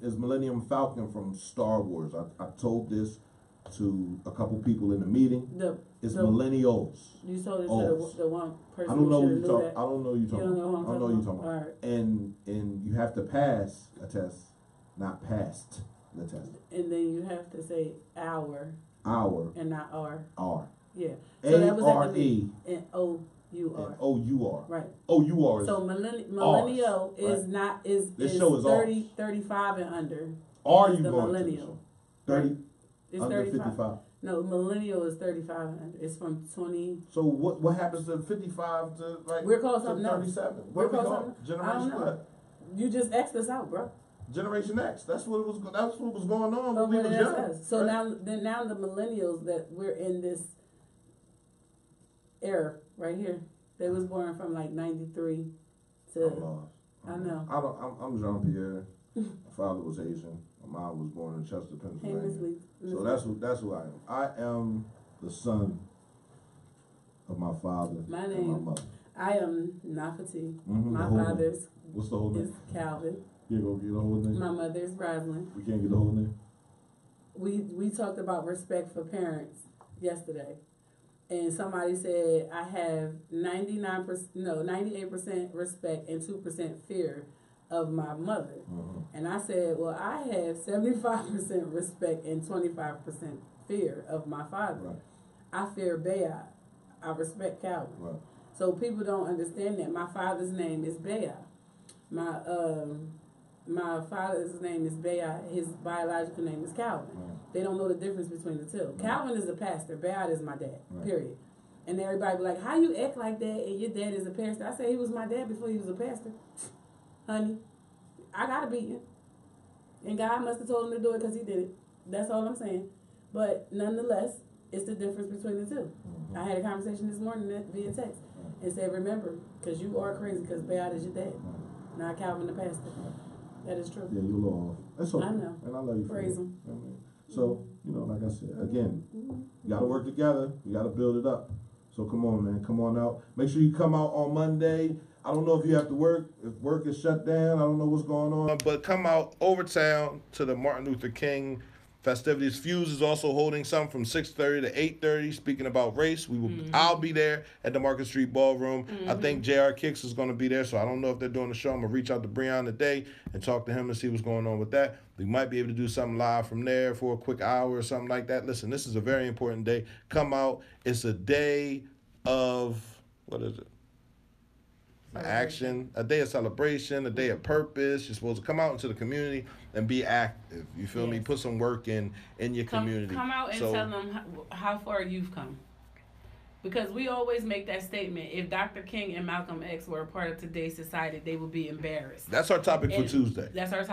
is Millennium Falcon from Star Wars. I told this to a couple people in the meeting. It's millennials. You told it to the one person. I don't know who you talking. I don't know you talking. I don't know you talking about. Right. And you have to pass a test, not passed the test. And then you have to say our, and not R. Yeah. So that was at the and O-U-R. O-U-R. Right. O-U-R. So millennial is right. Not is this is show is 30, 35 and under. Are you the going millennial? 30 right. It's under 35. 55. No, millennial is 35 and under. It's from 20. So what happens to 55 to like we're called something 37? Else. What we're are we called something. Generation what? You just X'd us out, bro. Generation X. That's what was going on when we was young. So right? now the millennials that we're in this era right here. They was born from like 93 to. I know. I'm Jean-Pierre. My father was Asian. My mom was born in Chester, Pennsylvania. So that's who I am. I am the son of my father and my mother. I am Nafati. My father's. What's the whole name? Is Calvin. You ain't gonna get the whole name? My mother's Rosalind. We can't get the whole name? We talked about respect for parents yesterday. And somebody said I have 98% respect and 2% fear of my mother. And I said, well, I have 75% respect and 25% fear of my father. Right. I fear Bayard. I respect Calvin. Right. So people don't understand that. My father's name is Bayard. My father's name is Bayard. His biological name is Calvin. Right. They don't know the difference between the two. Right. Calvin is a pastor. Bayard is my dad. Right. Period. And everybody be like, how you act like that and your dad is a pastor? I say he was my dad before he was a pastor. Honey, I gotta beat you. And God must have told him to do it because he did it. That's all I'm saying. But nonetheless, it's the difference between the two. I had a conversation this morning via text and said, remember, because you are crazy because Bayard is your dad, not Calvin the pastor. That is true. Yeah, you're a little off. That's okay. I know. And I love you for Praise it. him. You know what I mean? So, like I said, again, you got to work together. You got to build it up. So come on, man. Come on out. Make sure you come out on Monday. I don't know if you have to work. If work is shut down, I don't know what's going on. But come out over town to the Martin Luther King festivities. Fuse is also holding some from 6:30 to 8:30. Speaking about race, I'll be there at the Market Street Ballroom. I think J.R. Kicks is going to be there, so I don't know if they're doing the show. I'm going to reach out to Breon today and talk to him and see what's going on with that. We might be able to do something live from there for a quick hour or something like that. Listen, this is a very important day. Come out. It's a day of, what is it? Action, a day of celebration, a day of purpose. You're supposed to come out into the community and be active. You feel me? Put some work in your community. Come out and tell them how far you've come. Because we always make that statement. If Dr. King and Malcolm X were a part of today's society, they would be embarrassed. That's our topic for Tuesday. That's our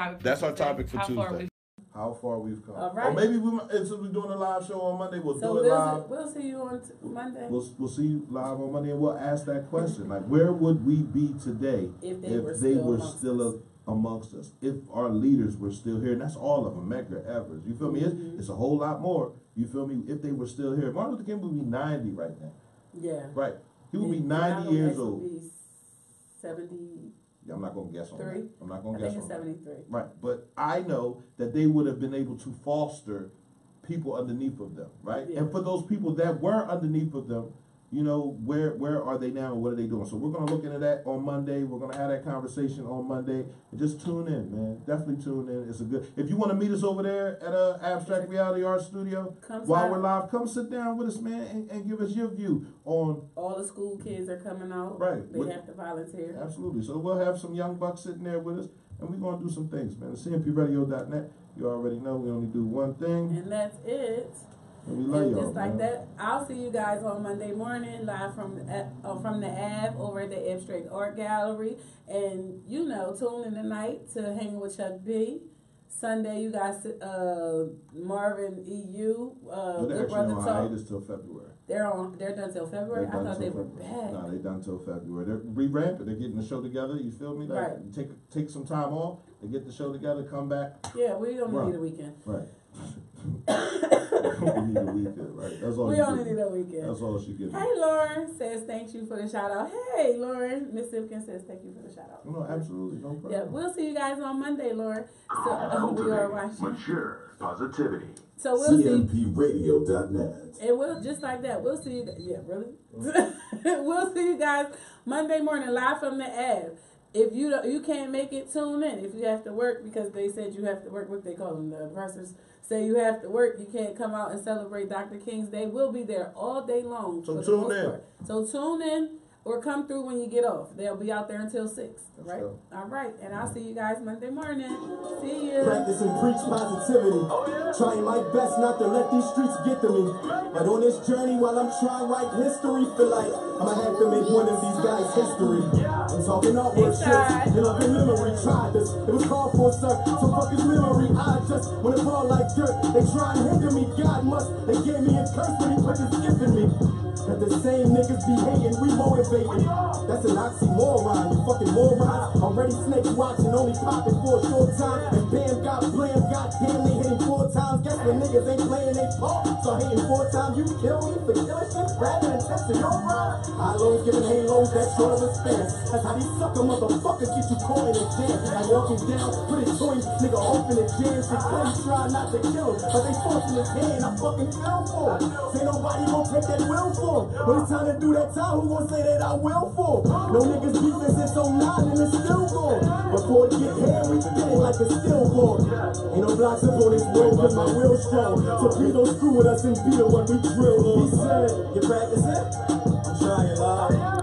topic for Tuesday. How far we've come. All right. Or maybe since we're doing a live show on Monday, we'll do it live. We'll see you on Monday. We'll see you live on Monday, and we'll ask that question. Like, where would we be today if they were still amongst us? If our leaders were still here, and that's all of them, Medgar Evers. You feel me? It's a whole lot more. You feel me? If they were still here. Martin Luther King would be 90 right now. Yeah. Right. He would be 90 years old. Would be 70. Yeah, I'm not going to guess on that. I'm not going to guess on that. 73. Right. But I know that they would have been able to foster people underneath of them, right? Yeah. And for those people that were underneath of them, where are they now and what are they doing? So we're going to look into that on Monday. We're going to have that conversation on Monday. And just tune in, man. Definitely tune in. It's a good. If you want to meet us over there at Abstract Reality Art Studio while we're live, come sit down with us, man, and give us your view on. All the school kids are coming out. Right. They have to volunteer. Absolutely. So we'll have some young bucks sitting there with us, and we're going to do some things, man. CMPRadio.net. You already know we only do one thing. And that's it. And we love y'all, just like that, I'll see you guys on Monday morning live from the Ave over at the Abstract Art Gallery. And, tune in tonight to hang with Chuck B. Sunday, you got Marvin EU. They're actually on hiatus till February. They're done till February. I thought they were back. No, they're done till February. They're revamping. They're getting the show together. You feel me? Like, right. Take some time off. They get the show together. Come back. Yeah, we don't need a weekend. Right. We need a weekend, right? That's all. We only need a weekend. That's all she gets. Hey, Lauren says thank you for the shout out. Hey, Lauren. Miss Simpkins says thank you for the shout out. No, absolutely, no problem. Yeah, we'll see you guys on Monday, Lauren. So we are watching. Mature positivity. So we'll see. CMPRadio.net. And we'll just like that. We'll see you. Yeah, really. We'll see you guys Monday morning live from the Ave. If you can't make it, tune in. If you have to work because they said you have to work, what they call them, the oppressors say you have to work. You can't come out and celebrate Dr. King's Day. We'll be there all day long. So tune in. So tune in or come through when you get off. They'll be out there until 6. Right? All right. And I'll see you guys Monday morning. See you. Practice and preach positivity. Trying my best not to let these streets get to me. But on this journey while I'm trying to write history, feel like I'ma have to make one of these guys history. I'm talking artwork shit. And I've been memory tried this. It was called for, sir. So fuck his memory. I just wanna fall like dirt. They try and hinder me. God must. They gave me a curse when he put this gift in me. That the same niggas be hating, we motivating. That's an oxymoron, you fucking morons. Already snake watching, only popping for a short time. And bam, got blam, goddamn, they hitting 4 times. Guess when niggas ain't playing, they pop. So hitting 4 times, you kill me for killing shit, grabbing and testing your rhyme. High lows giving halos, that short of a span. That's how these sucker motherfuckers get you caught in a jam. I walk him down, put his joints, nigga open the jam. Shit, clearly try not to kill him, but they forcing his hand, I fucking fell for him. Say nobody gon' take that will for him. When it's time to do that time, who gon' say that I will for? No niggas beefing since 09 and it's still gone. Before it get here, we get it like a stillborn. Ain't no blocks up on this world cause my will strong. So please don't screw with us and be the one we drill on. He said, you practicing? I'm trying, love.